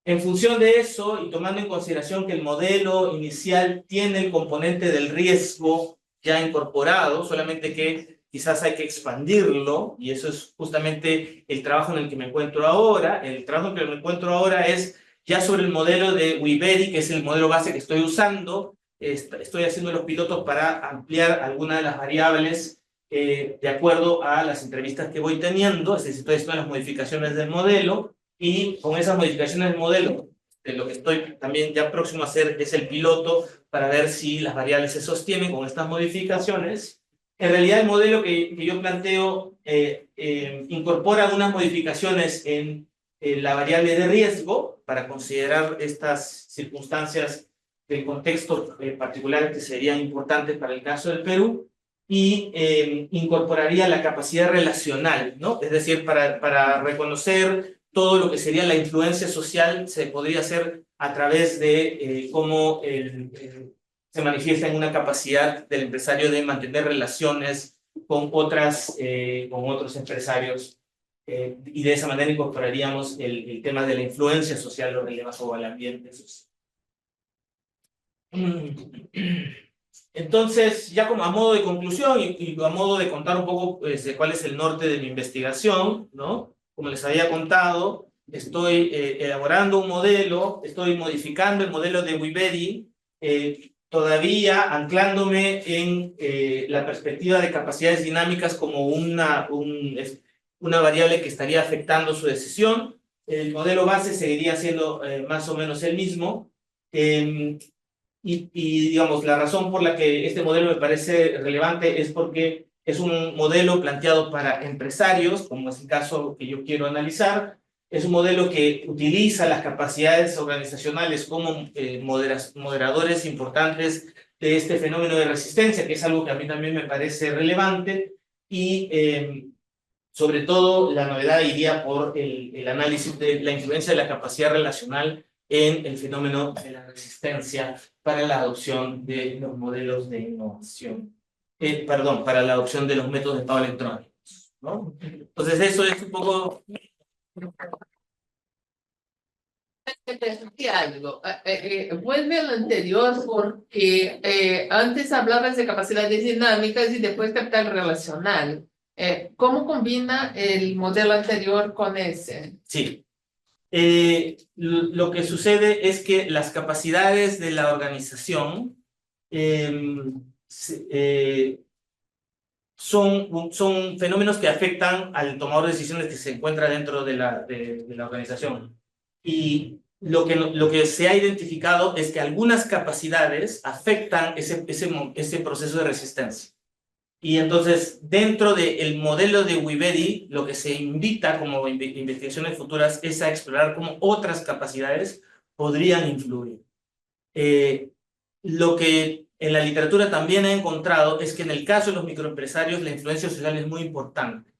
En función de eso, y tomando en consideración que el modelo inicial tiene el componente del riesgo ya incorporado, solamente que quizás hay que expandirlo, y eso es justamente el trabajo en el que me encuentro ahora. El trabajo en el que me encuentro ahora es ya sobre el modelo de Wiberi, que es el modelo base que estoy usando. Estoy haciendo los pilotos para ampliar algunas de las variables de acuerdo a las entrevistas que voy teniendo, es decir, estoy haciendo las modificaciones del modelo, y con esas modificaciones del modelo, lo que estoy también ya próximo a hacer es el piloto para ver si las variables se sostienen con estas modificaciones. En realidad el modelo que yo planteo incorpora algunas modificaciones en la variable de riesgo para considerar estas circunstancias del contexto particular que serían importantes para el caso del Perú, y incorporaría la capacidad relacional, ¿no? Es decir, para reconocer todo lo que sería la influencia social se podría hacer a través de cómo se manifiesta en una capacidad del empresario de mantener relaciones con otros empresarios, y de esa manera incorporaríamos el tema de la influencia social o relevado al ambiente social. Entonces, ya como a modo de conclusión y a modo de contar un poco de cuál es el norte de mi investigación, ¿no? Como les había contado, estoy elaborando un modelo, estoy modificando el modelo de Wiberi, todavía anclándome en la perspectiva de capacidades dinámicas como una variable que estaría afectando su decisión. El modelo base seguiría siendo más o menos el mismo. Y digamos, la razón por la que este modelo me parece relevante es porque es un modelo planteado para empresarios, como es el caso que yo quiero analizar. Es un modelo que utiliza las capacidades organizacionales como moderadores importantes de este fenómeno de resistencia, que es algo que a mí también me parece relevante, y sobre todo la novedad iría por el análisis de la influencia de la capacidad relacional en el fenómeno de la resistencia para la adopción de los modelos de innovación. Para la adopción de los métodos de pago electrónicos, ¿no? Entonces eso es un poco... Algo. Vuelve al anterior porque antes hablabas de capacidades dinámicas y después capital relacional. ¿Cómo combina el modelo anterior con ese? Sí. Lo que sucede es que las capacidades de la organización son fenómenos que afectan al tomador de decisiones que se encuentra dentro de la organización. Y lo que se ha identificado es que algunas capacidades afectan ese proceso de resistencia. Y entonces, dentro del modelo de Wiberi, lo que se invita como investigaciones futuras es a explorar cómo otras capacidades podrían influir. Lo que en la literatura también he encontrado es que en el caso de los microempresarios la influencia social es muy importante.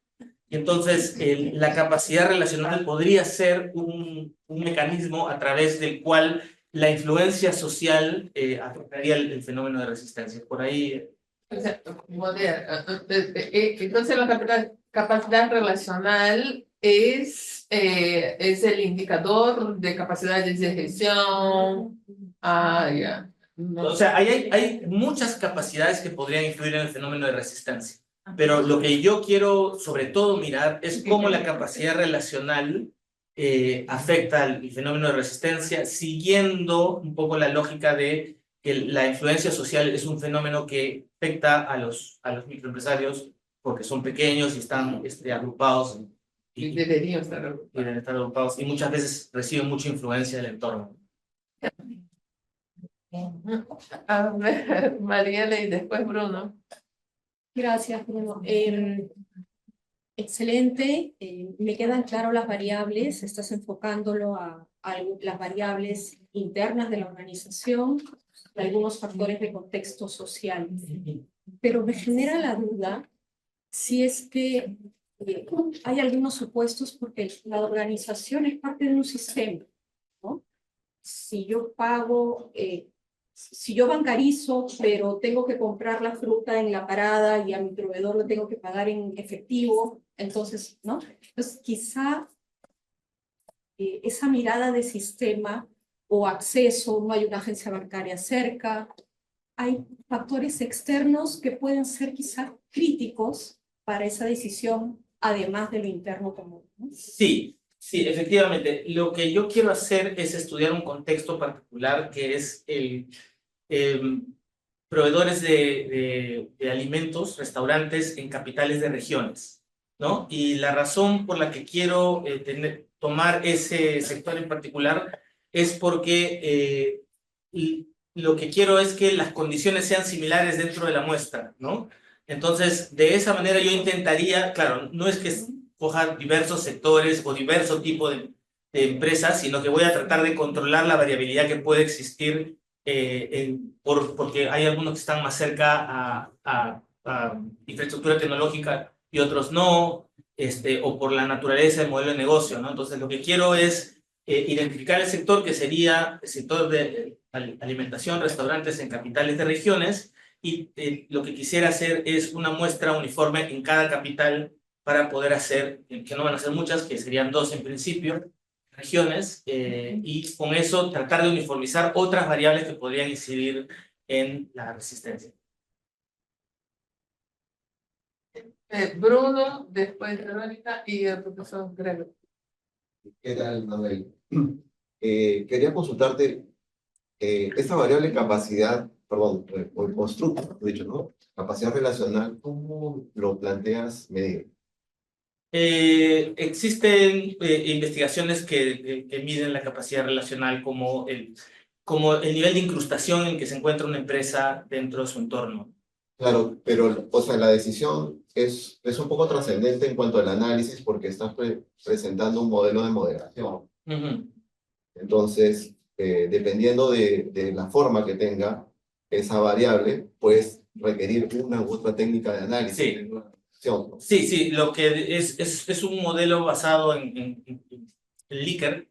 Y entonces la capacidad relacional podría ser un mecanismo a través del cual la influencia social afectaría el fenómeno de resistencia. Por ahí... Exacto. Entonces la capacidad relacional es el indicador de capacidades de gestión. Ya. O sea, hay muchas capacidades que podrían influir en el fenómeno de resistencia, pero lo que yo quiero sobre todo mirar es cómo la capacidad relacional afecta el fenómeno de resistencia, siguiendo un poco la lógica de que la influencia social es un fenómeno que afecta a los microempresarios porque son pequeños y están agrupados. Y deberían estar agrupados y muchas veces reciben mucha influencia del entorno. A ver, Mariela y después Bruno. Gracias, Bruno. Excelente. Me quedan claras las variables. Estás enfocándolo a las variables internas de la organización, algunos factores de contexto social. Pero me genera la duda si es que hay algunos supuestos porque la organización es parte de un sistema, ¿no? Si yo pago, si yo bancarizo, pero tengo que comprar la fruta en la parada y a mi proveedor lo tengo que pagar en efectivo, entonces, ¿no? Entonces, quizá esa mirada de sistema o acceso, no hay una agencia bancaria cerca, hay factores externos que pueden ser quizá críticos para esa decisión, además de lo interno común, ¿no? Sí, efectivamente. Lo que yo quiero hacer es estudiar un contexto particular que es el proveedores de alimentos, restaurantes en capitales de regiones, ¿no? Y la razón por la que quiero tomar ese sector en particular es porque lo que quiero es que las condiciones sean similares dentro de la muestra, ¿no? Entonces, de esa manera yo intentaría, claro, no es que coja diversos sectores o diverso tipo de empresas, sino que voy a tratar de controlar la variabilidad que puede existir porque hay algunos que están más cerca a infraestructura tecnológica y otros no, o por la naturaleza del modelo de negocio, ¿no? Entonces, lo que quiero es identificar el sector que sería el sector de alimentación, restaurantes en capitales de regiones, y lo que quisiera hacer es una muestra uniforme en cada capital para poder hacer, que no van a ser muchas, que serían 2 en principio, regiones, y con eso tratar de uniformizar otras variables que podrían incidir en la resistencia. Bruno, después Verónica y el profesor Grego. ¿Qué tal, Manuel? Quería consultarte esta variable capacidad, perdón, o el constructo, dicho, ¿no? Capacidad relacional, ¿cómo lo planteas medir? Existen investigaciones que miden la capacidad relacional como el nivel de incrustación en que se encuentra una empresa dentro de su entorno. Claro, pero o sea, la decisión es un poco trascendente en cuanto al análisis porque estás presentando un modelo de moderación. Entonces, dependiendo de la forma que tenga esa variable, puedes requerir una u otra técnica de análisis. Sí, lo que es un modelo basado en Likert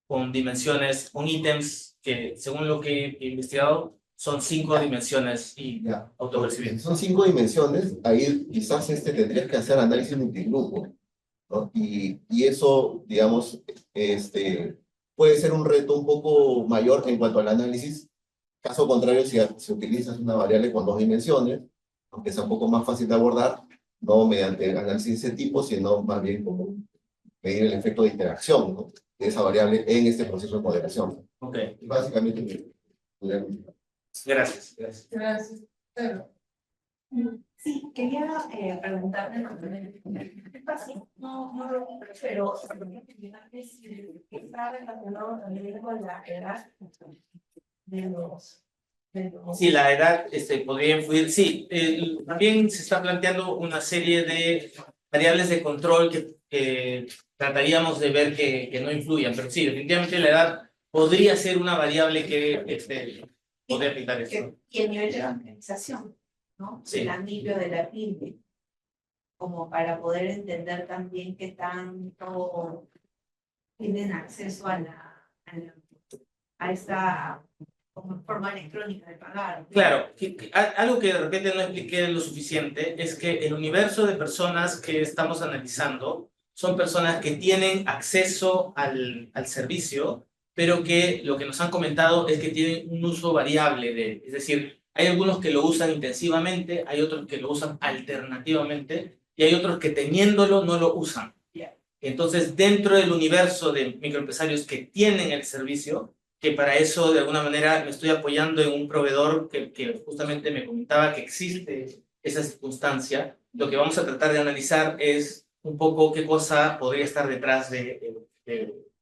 con dimensiones, con ítems que, según lo que he investigado, son 5 dimensiones y autopercibibles. Son 5 dimensiones, ahí quizás tendrías que hacer análisis multigrupo, ¿no? Y eso, digamos, puede ser un reto un poco mayor en cuanto al análisis. Caso contrario, si utilizas una variable con 2 dimensiones, aunque sea un poco más fácil de abordar, no mediante análisis de ese tipo, sino más bien como medir el efecto de interacción, ¿no? esa variable en este proceso de moderación. Ok. Y básicamente, Gracias. Gracias. Gracias. Sí, quería preguntarle, pero está relacionado también con la edad de los... Sí, la edad podría influir. Sí, también se está planteando una serie de variables de control que trataríamos de ver que no influyan, pero sí, definitivamente la edad podría ser una variable que podría afectar esto. Y el nivel de bancarización, ¿no? Sí. El anillo de la PYME, como para poder entender también qué tanto tienen acceso a esta como forma electrónica de pagar. Claro, algo que de repente no expliqué lo suficiente es que el universo de personas que estamos analizando son personas que tienen acceso al servicio, pero que lo que nos han comentado es que tienen un uso variable de él. Es decir, hay algunos que lo usan intensivamente, hay otros que lo usan alternativamente y hay otros que teniéndolo no lo usan. Entonces, dentro del universo de microempresarios que tienen el servicio, que para eso de alguna manera me estoy apoyando en un proveedor que justamente me comentaba que existe esa circunstancia, lo que vamos a tratar de analizar es un poco qué cosa podría estar detrás de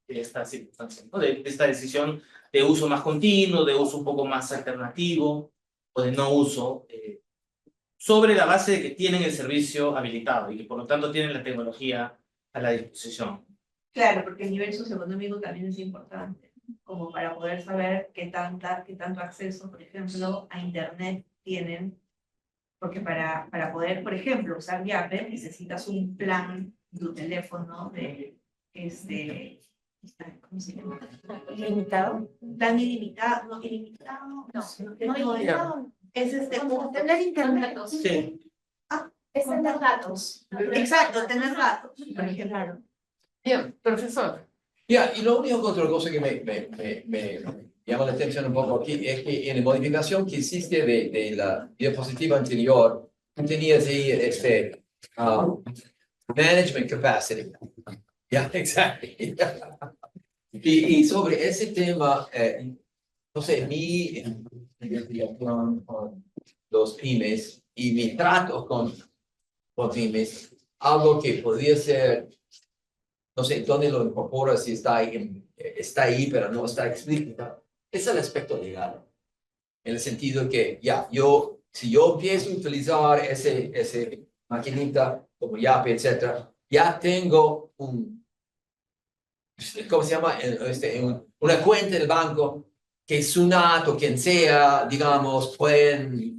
esta circunstancia, ¿no? De esta decisión de uso más continuo, de uso un poco más alternativo o de no uso, sobre la base de que tienen el servicio habilitado y que por lo tanto tienen la tecnología a la disposición. Claro, porque el nivel socioeconómico también es importante, como para poder saber qué tanto acceso, por ejemplo, a Internet tienen, porque para poder, por ejemplo, usar Yape necesitas un plan de tu teléfono de, ¿cómo se llama? ¿Ilimitado? Plan ilimitado, no, ilimitado, no ilimitado. Es como tener Internet. Sí. Es tener datos. Exacto, tener datos, por ejemplo. Claro. Bien, profesor. Ya, y lo único otra cosa que me llama la atención un poco aquí es que en la modificación que hiciste de la diapositiva anterior, tú tenías ahí management capacity. Ya, exacto. Y sobre ese tema, no sé, mi investigación con los pymes y mi trato con pymes, algo que podría ser, no sé, dónde lo incorpora, si está ahí, pero no está explícita, es el aspecto legal. En el sentido que, si yo empiezo a utilizar ese maquinita como Yape, etcétera, ya tengo ¿cómo se llama? Una cuenta del banco que SUNAT o quien sea, digamos, pueden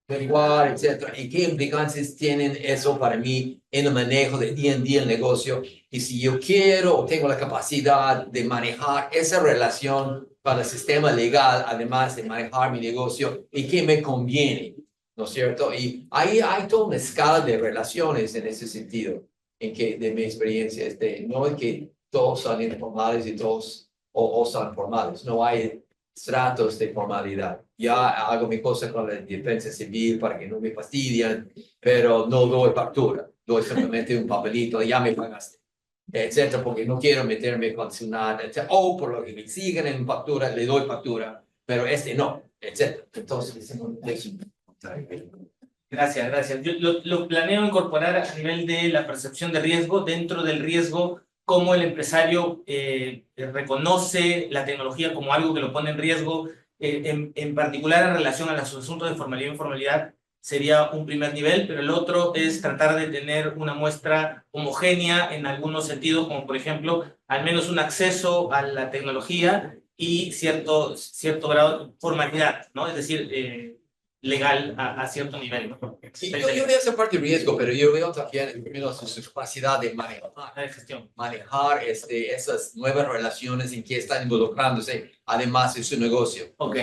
averiguar, etcétera, y qué implicancias tienen eso para mí en el manejo de día en día el negocio, y si yo quiero o tengo la capacidad de manejar esa relación para el sistema legal, además de manejar mi negocio, y qué me conviene, ¿no es cierto? Y ahí hay toda una escala de relaciones en ese sentido, en que de mi experiencia, no es que todos son informales y todos o son formales, no hay estratos de formalidad. Ya hago mi cosa con la defensa civil para que no me fastidian, pero no doy factura, doy simplemente un papelito, ya me pagaste, etcétera, porque no quiero meterme con SUNAT, etcétera, o por lo que me siguen en factura, le doy factura, pero no, etcétera. Entonces, Gracias. Yo lo planeo incorporar a nivel de la percepción de riesgo, dentro del riesgo, cómo el empresario reconoce la tecnología como algo que lo pone en riesgo, en particular en relación a los asuntos de formalidad e informalidad, sería un primer nivel, pero el otro es tratar de tener una muestra homogénea en algunos sentidos, como por ejemplo, al menos un acceso a la tecnología y cierto grado de formalidad, ¿no? Es decir, legal a cierto nivel, ¿no? Sí, yo veo esa parte de riesgo, pero yo veo también en términos de su capacidad de manejar esas nuevas relaciones en que están involucrándose, además de su negocio. Ok.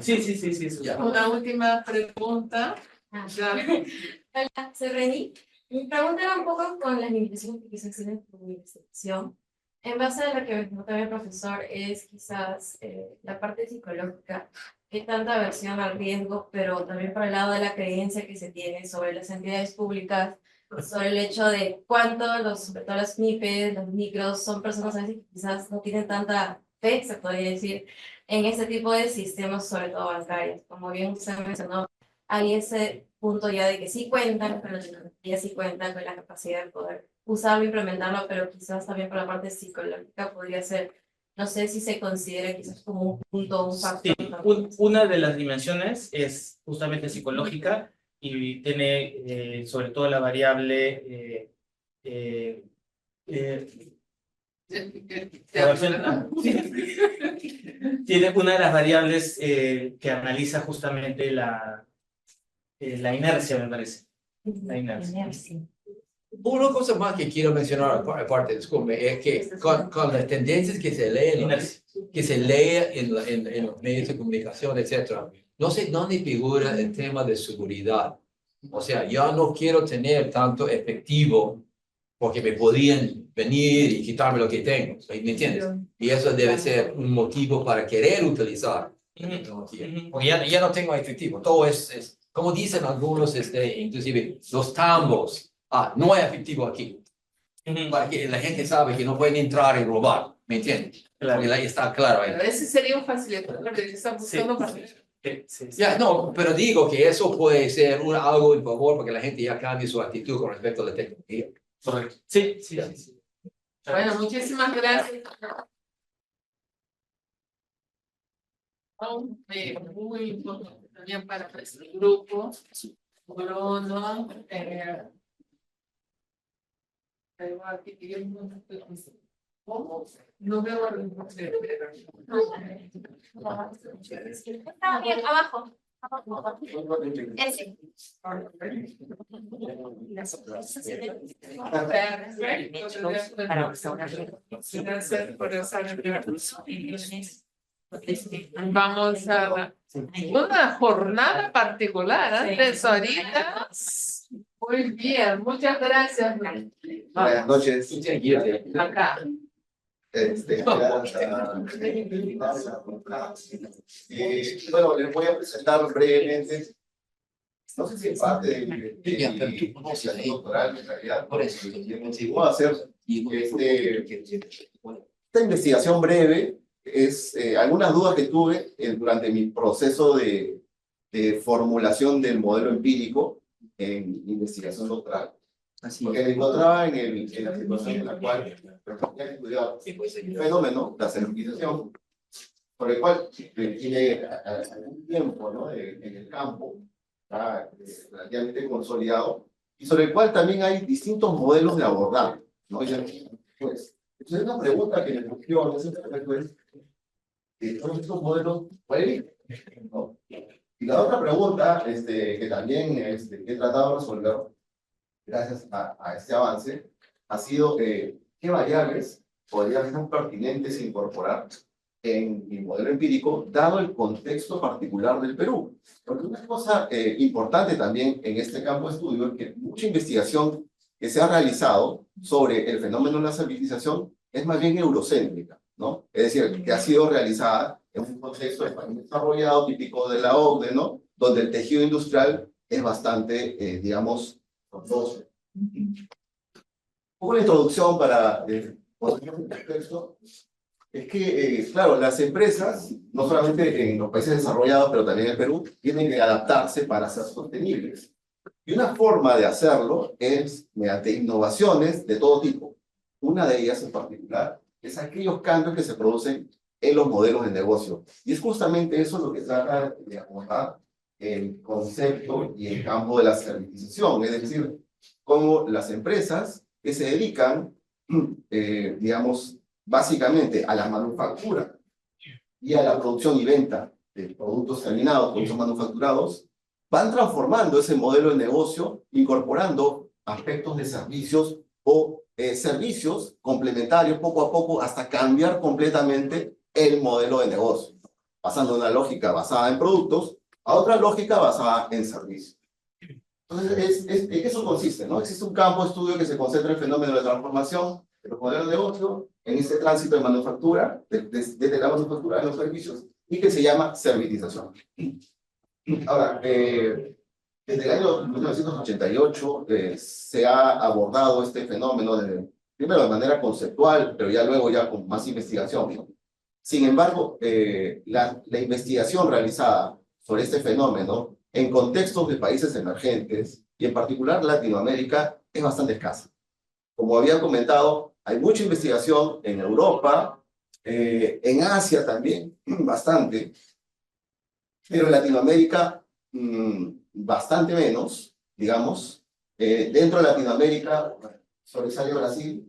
Sí. Una última pregunta. Hola, soy Reni. Mi pregunta era un poco con las limitaciones que quise hacer en mi investigación. En base a lo que me preguntaba el profesor, es quizás la parte psicológica, qué tanta aversión al riesgo, pero también por el lado de la creencia que se tiene sobre las entidades públicas sobre el hecho de cuánto sobre todo las MIPES, los micros, son personas a veces que quizás no tienen tanta fe, se podría decir, en este tipo de sistemas, sobre todo bancarios. Como bien usted mencionó, hay ese punto ya de que sí cuentan con la tecnología, sí cuentan con la capacidad de poder usarlo, implementarlo, pero quizás también por la parte psicológica podría ser, no sé si se considera quizás como un punto, un factor. Sí, una de las dimensiones es justamente psicológica y tiene sobre todo la variable tiene una de las variables que analiza justamente la inercia, me parece. La inercia. Una cosa más que quiero mencionar, aparte, disculpe, es que con las tendencias que se leen, en los medios de comunicación, etcétera, no me figura el tema de seguridad. O sea, yo no quiero tener tanto efectivo porque me podrían venir y quitarme lo que tengo, ¿me entiendes? Y eso debe ser un motivo para querer utilizar la tecnología. Porque ya no tengo efectivo, todo es como dicen algunos, inclusive los tambos. No hay efectivo aquí. Para que la gente sabe que no pueden entrar y robar, ¿me entiendes? Claro. Porque ahí está claro. Pero ese sería un facilitador que está buscando para... Ya, no, pero digo que eso puede ser algo en favor porque la gente ya cambie su actitud con respecto a la tecnología. Correcto. Sí. Bueno, muchísimas gracias. Muy importante también para nuestro grupo. Bruno, ¿cómo? No veo a Está bien, abajo. Ese. Vamos a una jornada particular antes ahorita. Muy bien, muchas gracias. Buenas noches. Acá. Bueno, les voy a presentar brevemente. No sé si es parte de mi doctoral, en realidad, por eso voy a hacer esta investigación breve. Es algunas dudas que tuve durante mi proceso de formulación del modelo empírico en investigación doctoral. Porque me encontraba en la situación en la cual he estudiado el fenómeno, la certificación, por el cual tiene algún tiempo, ¿no? En el campo, está relativamente consolidado, y sobre el cual también hay distintos modelos de abordar, ¿no? Pues, entonces, una pregunta que me surgió en ese momento es, todos estos modelos pueden, ¿no? Y la otra pregunta que también he tratado de resolver, gracias a este avance, ha sido qué variables podrían ser pertinentes incorporar en mi modelo empírico, dado el contexto particular del Perú. Porque una cosa importante también en este campo de estudio es que mucha investigación que se ha realizado sobre el fenómeno de la servitización es más bien eurocéntrica, ¿no? Es decir, que ha sido realizada en un contexto desarrollado típico de la OCDE, ¿no? Donde el tejido industrial es bastante, digamos, costoso. Un poco la introducción para poner un contexto es que, claro, las empresas, no solamente en los países desarrollados, pero también en el Perú, tienen que adaptarse para ser sostenibles. Y una forma de hacerlo es mediante innovaciones de todo tipo. Una de ellas en particular es aquellos cambios que se producen en los modelos de negocio. Y es justamente eso lo que trata de abordar el concepto y el campo de la servitización, es decir, cómo las empresas que se dedican, digamos, básicamente a la manufactura y a la producción y venta de productos terminados, productos manufacturados, van transformando ese modelo de negocio, incorporando aspectos de servicios o servicios complementarios poco a poco hasta cambiar completamente el modelo de negocio, pasando de una lógica basada en productos a otra lógica basada en servicios. Entonces, ¿en qué eso consiste? ¿No? Existe un campo de estudio que se concentra en el fenómeno de transformación de los modelos de negocio en este tránsito de manufactura, desde la manufactura a los servicios, y que se llama servitización. Ahora, Desde el año 1988 se ha abordado este fenómeno primero de manera conceptual, pero ya luego ya con más investigación, ¿no? Sin embargo, la investigación realizada sobre este fenómeno en contextos de países emergentes, y en particular Latinoamérica, es bastante escasa. Como había comentado, hay mucha investigación en Europa, en Asia también, bastante, pero en Latinoamérica, bastante menos, digamos. Dentro de Latinoamérica, sobresale Brasil.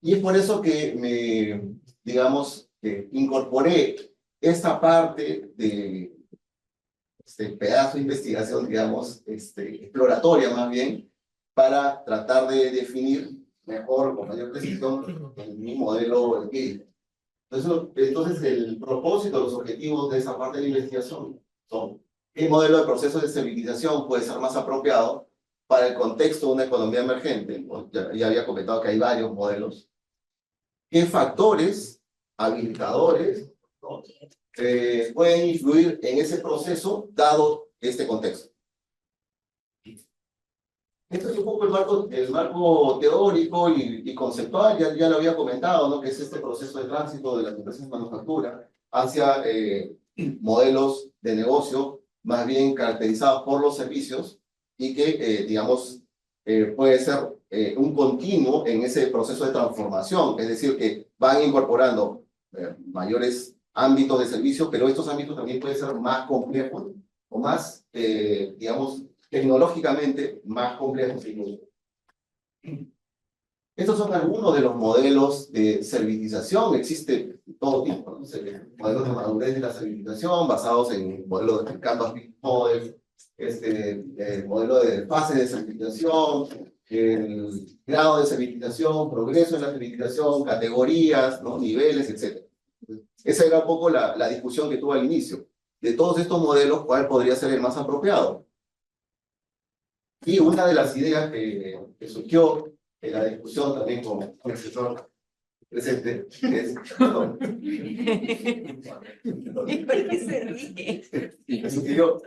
Y es por eso que digamos, incorporé esta parte de este pedazo de investigación, digamos, exploratoria más bien, para tratar de definir mejor, con mayor precisión, mi modelo GATE. Entonces, el propósito, los objetivos de esa parte de la investigación son: ¿qué modelo de proceso de estabilización puede ser más apropiado para el contexto de una economía emergente? ¿No? Ya había comentado que hay varios modelos. ¿Qué factores habilitadores, ¿no? Pueden influir en ese proceso dado este contexto? Este es un poco el marco teórico y conceptual, ya lo había comentado, ¿no? Que es este proceso de tránsito de las empresas de manufactura hacia modelos de negocio más bien caracterizados por los servicios y que, digamos, puede ser un continuo en ese proceso de transformación, es decir, que van incorporando mayores ámbitos de servicio, pero estos ámbitos también pueden ser más complejos o más, digamos, tecnológicamente más complejos. Estos son algunos de los modelos de servitización. Existe todo tipo, ¿no? Modelos de madurez de la servitización basados en modelos de Canvas Model, el modelo de fase de servitización, el grado de servitización, progreso en la servitización, categorías, ¿no? Niveles, etc. Esa era un poco la discusión que tuve al inicio. De todos estos modelos, ¿cuál podría ser el más apropiado? Y una de las ideas que surgió en la discusión también con el profesor presente es... ¿Por qué se ríe? Me sugirió,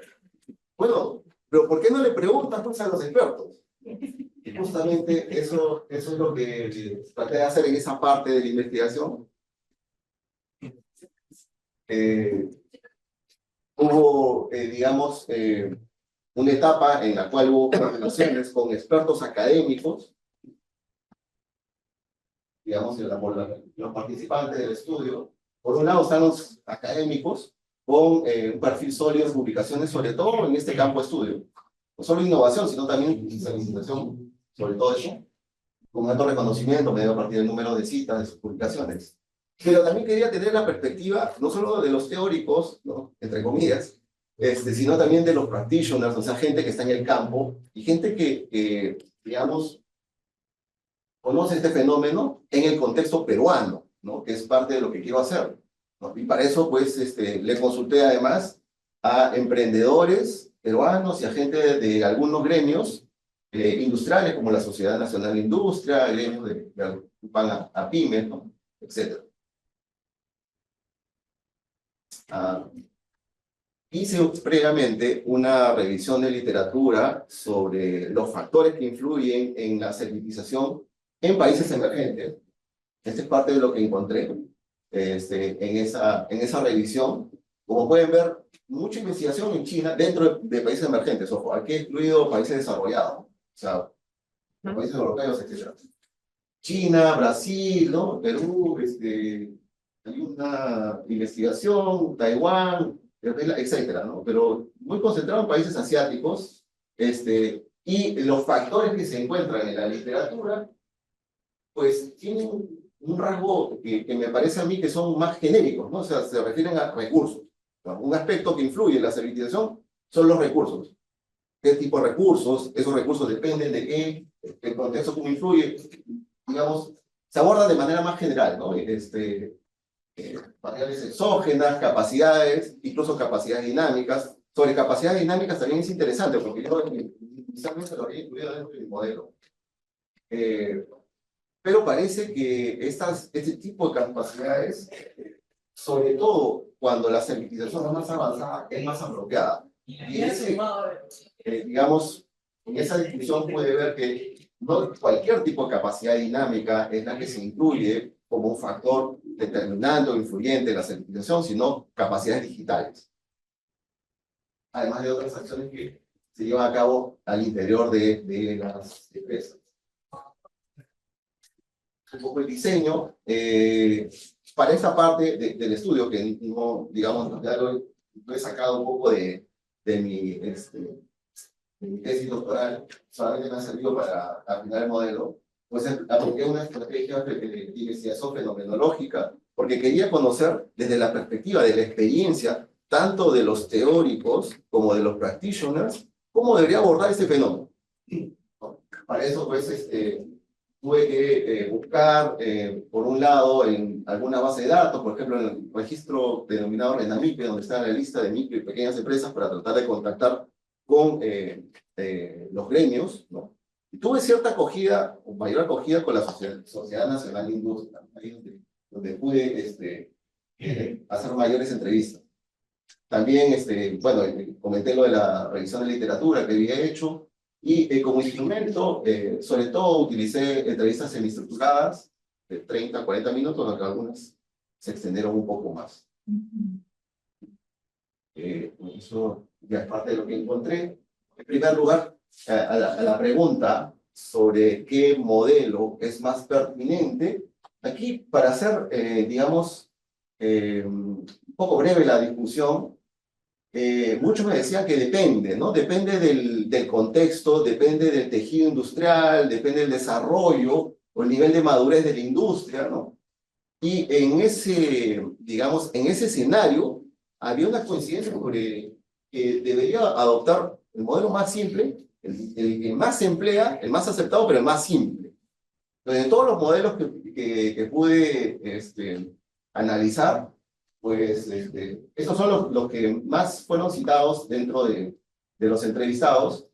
bueno, pero ¿por qué no le preguntas pues, a los expertos? Y justamente eso es lo que traté de hacer en esa parte de la investigación. Hubo, digamos, una etapa en la cual hubo conversaciones con expertos académicos, digamos, los participantes del estudio. Por un lado están los académicos con un perfil sólido en publicaciones, sobre todo en este campo de estudio. No solo innovación, sino también servitización, sobre todo eso, con alto reconocimiento, medio a partir del número de citas de sus publicaciones. Pero también quería tener la perspectiva, no solo de los teóricos, ¿no? Entre comillas, sino también de los practitioners, o sea, gente que está en el campo, y gente que digamos, conoce este fenómeno en el contexto peruano, ¿no? Que es parte de lo que quiero hacer, ¿no? Y para eso, pues, le consulté además a emprendedores peruanos y a gente de algunos gremios industriales, como la Sociedad Nacional de Industria, gremios que van a pymes, ¿no? Etc. Hice previamente una revisión de literatura sobre los factores que influyen en la servitización en países emergentes. Esta es parte de lo que encontré en esa revisión. Como pueden ver, mucha investigación en China dentro de países emergentes. Ojo, aquí he incluido países desarrollados, o sea, países europeos, etc. China, Brasil, ¿no? Perú, hay una investigación, Taiwán, etcétera, ¿no? Pero muy concentrado en países asiáticos, y los factores que se encuentran en la literatura, pues tienen un rasgo que me parece a mí que son más genéricos, ¿no? O sea, se refieren a recursos. Un aspecto que influye en la servitización son los recursos. ¿Qué tipo de recursos? Esos recursos dependen de qué, el contexto cómo influye, digamos, se aborda de manera más general, ¿no? Variables exógenas, capacidades, incluso capacidades dinámicas. Sobre capacidades dinámicas también es interesante, porque yo inicialmente lo había incluido dentro del modelo. Pero parece que este tipo de capacidades sobre todo cuando la servitización es más avanzada, es más apropiada. Y es que, digamos, en esa discusión puede ver que no cualquier tipo de capacidad dinámica es la que se incluye como un factor determinante o influyente en la servitización, sino capacidades digitales. Además de otras acciones que se llevan a cabo al interior de las empresas. Un poco el diseño, para esa parte del estudio, que no, digamos, ya lo he sacado un poco de mi tesis doctoral, solamente me ha servido para afinar el modelo, pues apliqué una estrategia de investigación fenomenológica, porque quería conocer desde la perspectiva de la experiencia, tanto de los teóricos como de los practitioners, cómo debería abordar este fenómeno. Para eso, pues, tuve que buscar, por un lado, en alguna base de datos, por ejemplo, en el registro denominado RENAMIPE, donde está la lista de micro y pequeñas empresas, para tratar de contactar con los gremios, ¿no? Y tuve cierta acogida, o mayor acogida, con la Sociedad Nacional de Industria, donde pude hacer mayores entrevistas. También, bueno, comenté lo de la revisión de literatura que había hecho, y como instrumento, sobre todo utilicé entrevistas semiestructuradas de 30 a 40 minutos, aunque algunas se extendieron un poco más. Eso ya es parte de lo que encontré. En primer lugar, a la pregunta sobre qué modelo es más pertinente, aquí para hacer, digamos, un poco breve la discusión, muchos me decían que depende, ¿no? Depende del contexto, depende del tejido industrial, depende del desarrollo o el nivel de madurez de la industria, ¿no? Y en ese, digamos, en ese escenario había una coincidencia sobre que debería adoptar el modelo más simple, el que más se emplea, el más aceptado, pero el más simple. Entonces, de todos los modelos que pude analizar, pues esos son los que más fueron citados dentro de los entrevistados,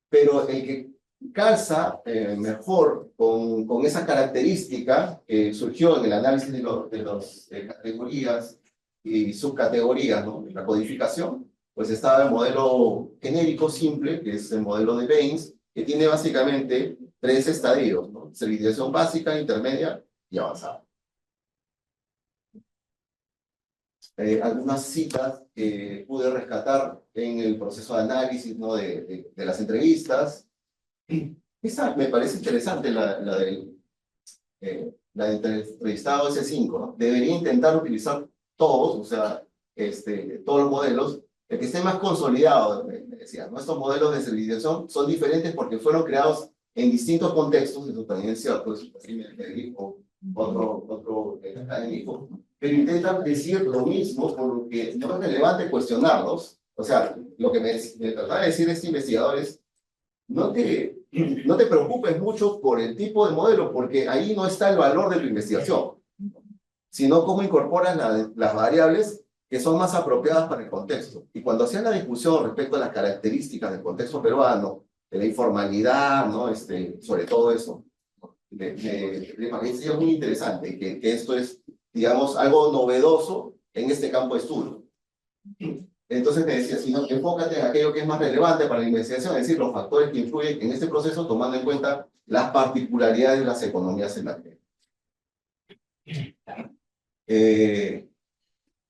pero el que calza mejor con esa característica que surgió en el análisis de las categorías y subcategorías, ¿no? De la codificación, pues estaba el modelo genérico simple, que es el modelo de Baynes, que tiene básicamente 3 estadios, ¿no? Servitización básica, intermedia y avanzada. Algunas citas que pude rescatar en el proceso de análisis, ¿no? de las entrevistas. Esa me parece interesante, la del entrevistado S5, ¿no? Debería intentar utilizar todos, o sea, todos los modelos, el que esté más consolidado, me decía, ¿no? Estos modelos de servitización son diferentes porque fueron creados en distintos contextos, eso también es cierto, eso me dijo otro académico, pero intentan decir lo mismo, por lo que no es relevante cuestionarlos. O sea, lo que me trataba de decir este investigador es, no te preocupes mucho por el tipo de modelo, porque ahí no está el valor de tu investigación, sino cómo incorporas las variables que son más apropiadas para el contexto. Y cuando hacían la discusión respecto a las características del contexto peruano, de la informalidad, ¿no? Sobre todo eso, me parecía muy interesante que esto es, digamos, algo novedoso en este campo de estudio. Entonces me decía, si no, enfócate en aquello que es más relevante para la investigación, es decir, los factores que influyen en este proceso, tomando en cuenta las particularidades de las economías en la que.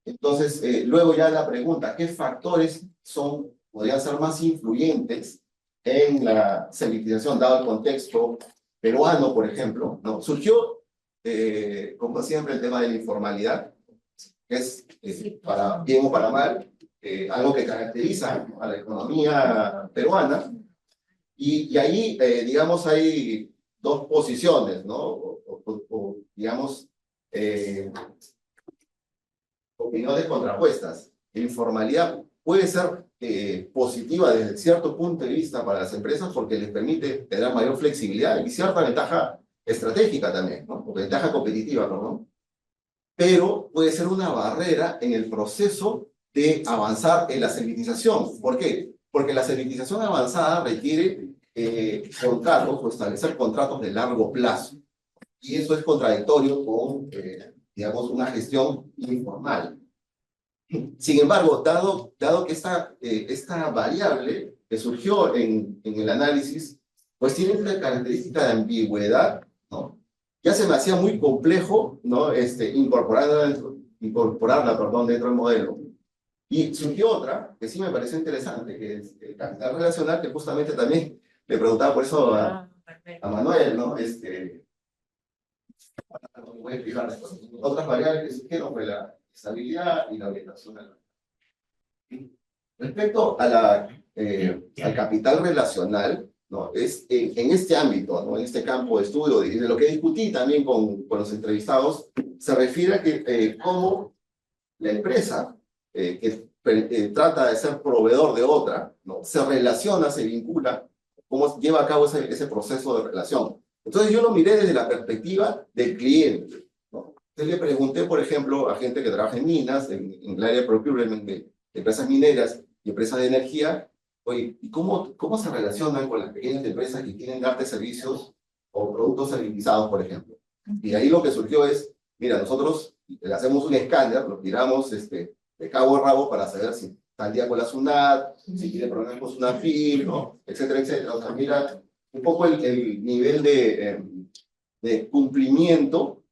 Entonces, luego ya la pregunta, ¿qué factores podrían ser más influyentes en la servitización, dado el contexto peruano, por ejemplo, ¿no? Surgió, como siempre, el tema de la informalidad, que es, para bien o para mal, algo que caracteriza a la economía peruana, y ahí, digamos, hay 2 posiciones, ¿no? O digamos, opiniones contrapuestas. La informalidad puede ser positiva desde cierto punto de vista para las empresas porque les permite tener mayor flexibilidad y cierta ventaja estratégica también, ¿no? O ventaja competitiva, ¿no? Pero puede ser una barrera en el proceso de avanzar en la servitización. ¿Por qué? Porque la servitización avanzada requiere contratos o establecer contratos de largo plazo. Y eso es contradictorio con, digamos, una gestión informal. Sin embargo, dado que esta variable que surgió en el análisis, pues tiene una característica de ambigüedad, ¿no? Ya se me hacía muy complejo, ¿no? Incorporarla dentro del modelo. Y surgió otra, que sí me pareció interesante, que es el capital relacional, que justamente también le preguntaba por eso a Manuel, ¿no? Voy a explicar después. Otras variables que surgieron fue la estabilidad y la orientación del mercado. Respecto a al capital relacional, ¿no? Es en este ámbito, ¿no? En este campo de estudio, de lo que discutí también con los entrevistados, se refiere a que cómo la empresa que trata de ser proveedor de otra, ¿no? Se relaciona, se vincula, cómo lleva a cabo ese proceso de relación. Entonces yo lo miré desde la perspectiva del cliente, ¿no? Entonces le pregunté, por ejemplo, a gente que trabaja en minas, en el área de procurement de empresas mineras y empresas de energía, oye, ¿y cómo se relacionan con las pequeñas empresas que quieren darte servicios o productos servitizados, por ejemplo? Y ahí lo que surgió es, mira, nosotros le hacemos un escáner, lo tiramos de cabo a rabo para saber si está al día con la SUNAT, si tiene problemas con SUNAFIL, ¿no? Etcétera, etcétera. O sea, mira un poco el nivel de cumplimiento,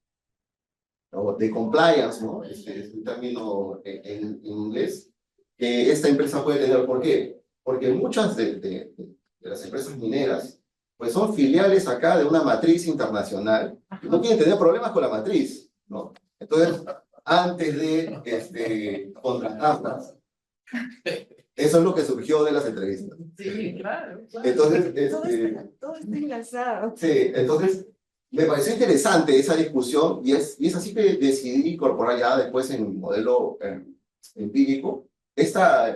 o de compliance, ¿no? Es un término en inglés, que esta empresa puede tener. ¿Por qué? Porque muchas de las empresas mineras pues son filiales acá de una matriz internacional y no quieren tener problemas con la matriz, ¿no? Entonces, antes de contratarlas, eso es lo que surgió de las entrevistas. Sí, claro. Entonces, todo está enlazado. sí, entonces me pareció interesante esa discusión y es así que decidí incorporar ya después en un modelo empírico esta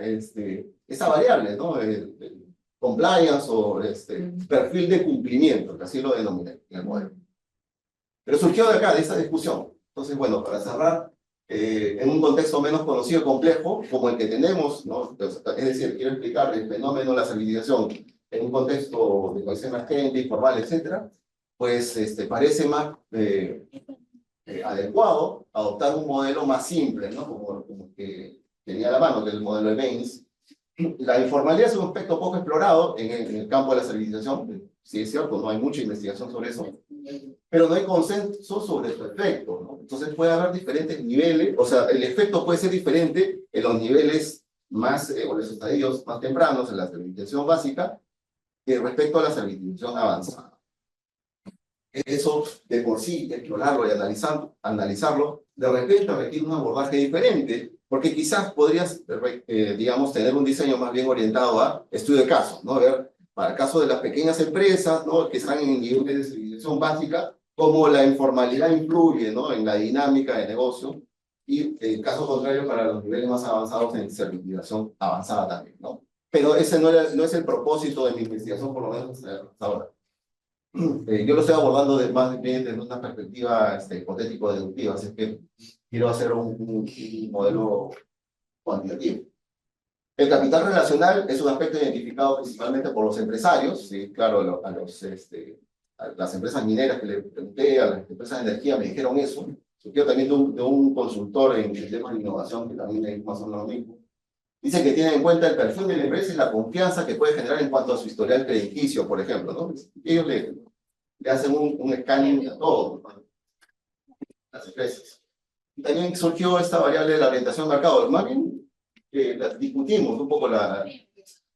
variable, ¿no? El compliance o perfil de cumplimiento, que así lo denominé en el modelo. Pero surgió de acá, de esta discusión. Entonces, bueno, para cerrar, en un contexto menos conocido y complejo, como el que tenemos, ¿no? Es decir, quiero explicar el fenómeno de la salinización en un contexto de cohesión emergente, informal, etcétera, pues parece más adecuado adoptar un modelo más simple, ¿no? Como que tenía a la mano, que es el modelo de Baines. La informalidad es un aspecto poco explorado en el campo de la salinización. Sí, es cierto, no hay mucha investigación sobre eso, pero no hay consenso sobre su efecto, ¿no? Entonces puede haber diferentes niveles, o sea, el efecto puede ser diferente en los niveles más, o los estadios más tempranos en la salinización básica, respecto a la salinización avanzada. Eso de por sí, explorarlo y analizarlo, de repente requiere un abordaje diferente, porque quizás podrías, digamos, tener un diseño más bien orientado a estudio de casos, ¿no? Ver, para el caso de las pequeñas empresas, ¿no? Que están en niveles de civilización básica, cómo la informalidad influye, ¿no? En la dinámica de negocio, y el caso contrario para los niveles más avanzados en civilización avanzada también, ¿no? Pero ese no es el propósito de mi investigación, por lo menos hasta ahora. Yo lo estoy abordando más bien desde una perspectiva hipotético-deductiva, así que quiero hacer un modelo cuantitativo. El capital relacional es un aspecto identificado principalmente por los empresarios, ¿sí? Claro, a las empresas mineras que le pregunté, a las empresas de energía me dijeron eso. Surgió también de un consultor en temas de innovación que también es más o menos lo mismo. Dice que tiene en cuenta el perfil de la empresa y la confianza que puede generar en cuanto a su historial crediticio, por ejemplo, ¿no? Ellos le hacen un escáner a todo, ¿no? Las empresas. Y también surgió esta variable de la orientación al mercado. Más bien, discutimos un poco la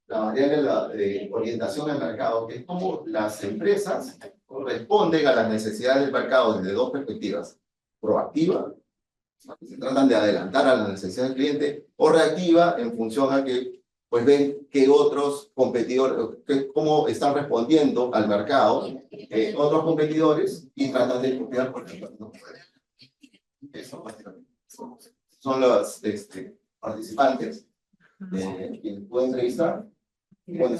variable de orientación al mercado, que es cómo las empresas responden a las necesidades del mercado desde dos perspectivas: proactiva, se tratan de adelantar a las necesidades del cliente, o reactiva, en función a que pues ven que otros competidores, cómo están respondiendo al mercado otros competidores y tratan de copiar por ejemplo. ¿No? Eso básicamente son los participantes que pueden entrevistar. Bueno,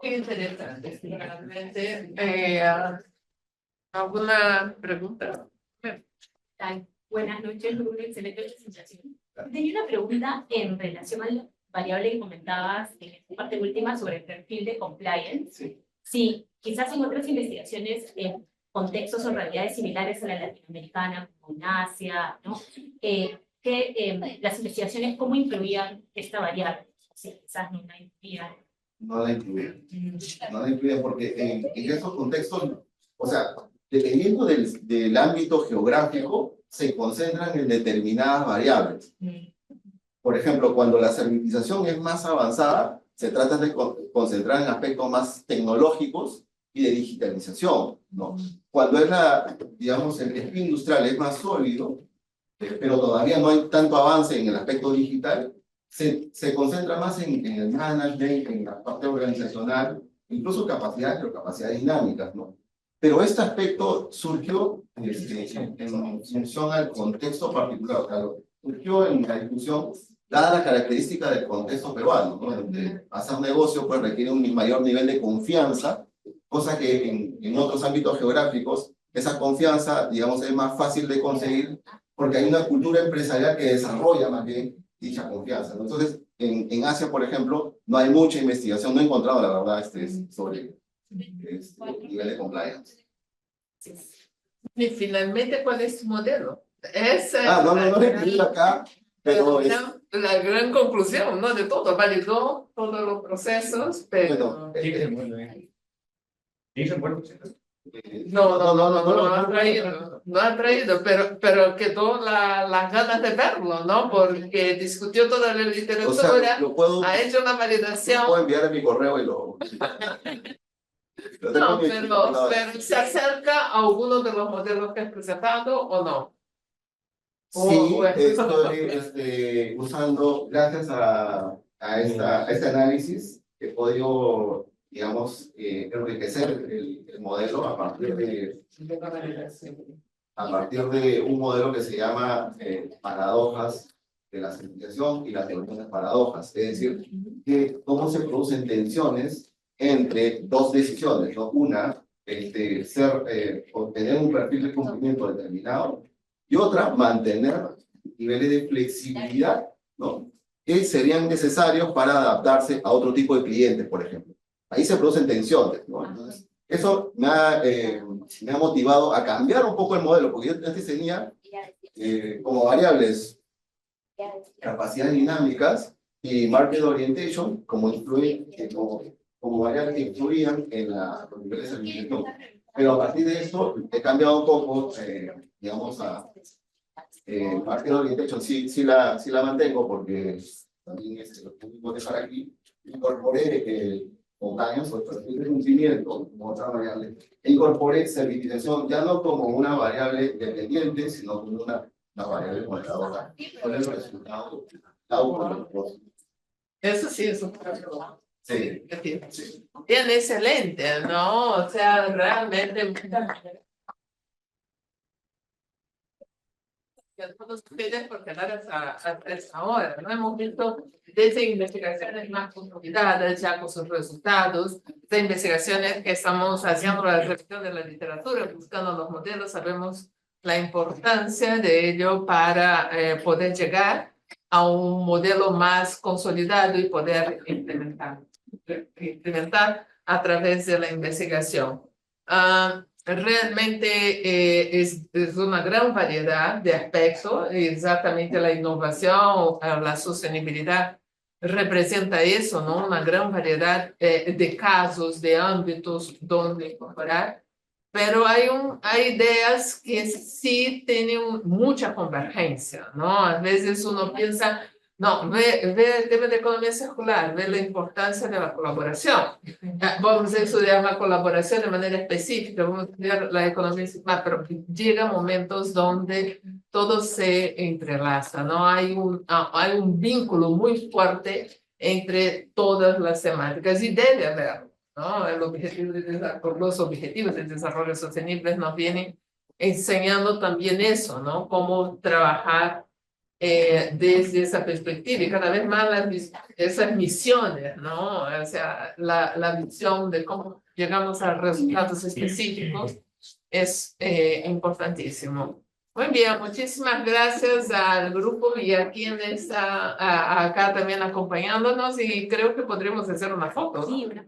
Qué interesante, realmente. ¿Alguna pregunta? Buenas noches, una excelente presentación. Tenía una pregunta en relación a la variable que comentabas en esta parte última sobre el perfil de compliance. Sí, quizás en otras investigaciones, contextos o realidades similares a la latinoamericana, como en Asia, ¿no? Las investigaciones, ¿cómo incluían esta variable? Sí, quizás no la incluían. No la incluían. No la incluían porque en esos contextos, o sea, dependiendo del ámbito geográfico, se concentran en determinadas variables. Por ejemplo, cuando la servitización es más avanzada, se trata de concentrar en aspectos más tecnológicos y de digitalización, ¿no? Cuando es digamos, el tejido industrial es más sólido, pero todavía no hay tanto avance en el aspecto digital, se concentra más en el management, en la parte organizacional, incluso capacidades dinámicas, ¿no? Pero este aspecto surgió en función al contexto particular, o sea, surgió en la discusión dada la característica del contexto peruano, ¿no? Donde hacer negocio pues, requiere un mayor nivel de confianza, cosa que en otros ámbitos geográficos esa confianza, digamos, es más fácil de conseguir porque hay una cultura empresarial que desarrolla más bien dicha confianza, ¿no? Entonces, en Asia, por ejemplo, no hay mucha investigación, no he encontrado, la verdad, sobre nivel de compliance. Y finalmente, ¿cuál es tu modelo? No he escrito acá, pero la gran conclusión, ¿no? De todo, validó todos los procesos, pero... No ha traído, pero quedó las ganas de verlo, ¿no? Porque discutió toda la literatura, o sea, ha hecho una validación. Puedo enviar a mi correo y lo... No, pero ¿se acerca a alguno de los modelos que has presentado o no? Sí, estoy usando, gracias a este análisis, he podido, digamos, enriquecer el modelo a partir de un modelo que se llama paradojas de la simplificación y la teoría de paradojas. Es decir, que cómo se producen tensiones entre dos decisiones, ¿no? Una, obtener un perfil de cumplimiento determinado, y otra, mantener niveles de flexibilidad, ¿no? Que serían necesarios para adaptarse a otro tipo de clientes, por ejemplo. Ahí se producen tensiones, ¿no? Entonces, eso me ha motivado a cambiar un poco el modelo, porque yo antes tenía como variables capacidades dinámicas y market orientation como variables que influían en los niveles de administración. Pero a partir de eso he cambiado un poco, digamos, a market orientation. Sí la mantengo porque también lo público dejar aquí. Incorporé compliance o el perfil de cumplimiento como otra variable. E incorporé servitización ya no como una variable dependiente, sino como una variable moderadora. ¿Cuál es el resultado? Eso sí es un problema. Sí. Bien, excelente, ¿no? O sea, realmente... Todos ustedes por quedar hasta esta hora, ¿no? Hemos visto desde investigaciones más consolidadas, ya con sus resultados, de investigaciones que estamos haciendo la revisión de la literatura, buscando los modelos, sabemos la importancia de ello para poder llegar a un modelo más consolidado y poder implementar a través de la investigación. Realmente es una gran variedad de aspectos, exactamente la innovación, la sostenibilidad representa eso, ¿no? Una gran variedad de casos, de ámbitos donde incorporar, pero hay ideas que sí tienen mucha convergencia, ¿no? A veces uno piensa, no, ve el tema de economía circular, ve la importancia de la colaboración. Vamos a estudiar la colaboración de manera específica, vamos a estudiar la economía circular, pero llegan momentos donde todo se entrelaza, ¿no? Hay un vínculo muy fuerte entre todas las temáticas y debe haberlo, ¿no? Los objetivos de desarrollo sostenible nos vienen enseñando también eso, ¿no? Cómo trabajar desde esa perspectiva y cada vez más esas misiones, ¿no? O sea, la visión de cómo llegamos a resultados específicos es importantísimo. Muy bien, muchísimas gracias al grupo y a quien está acá también acompañándonos y creo que podremos hacer una foto. Sí, una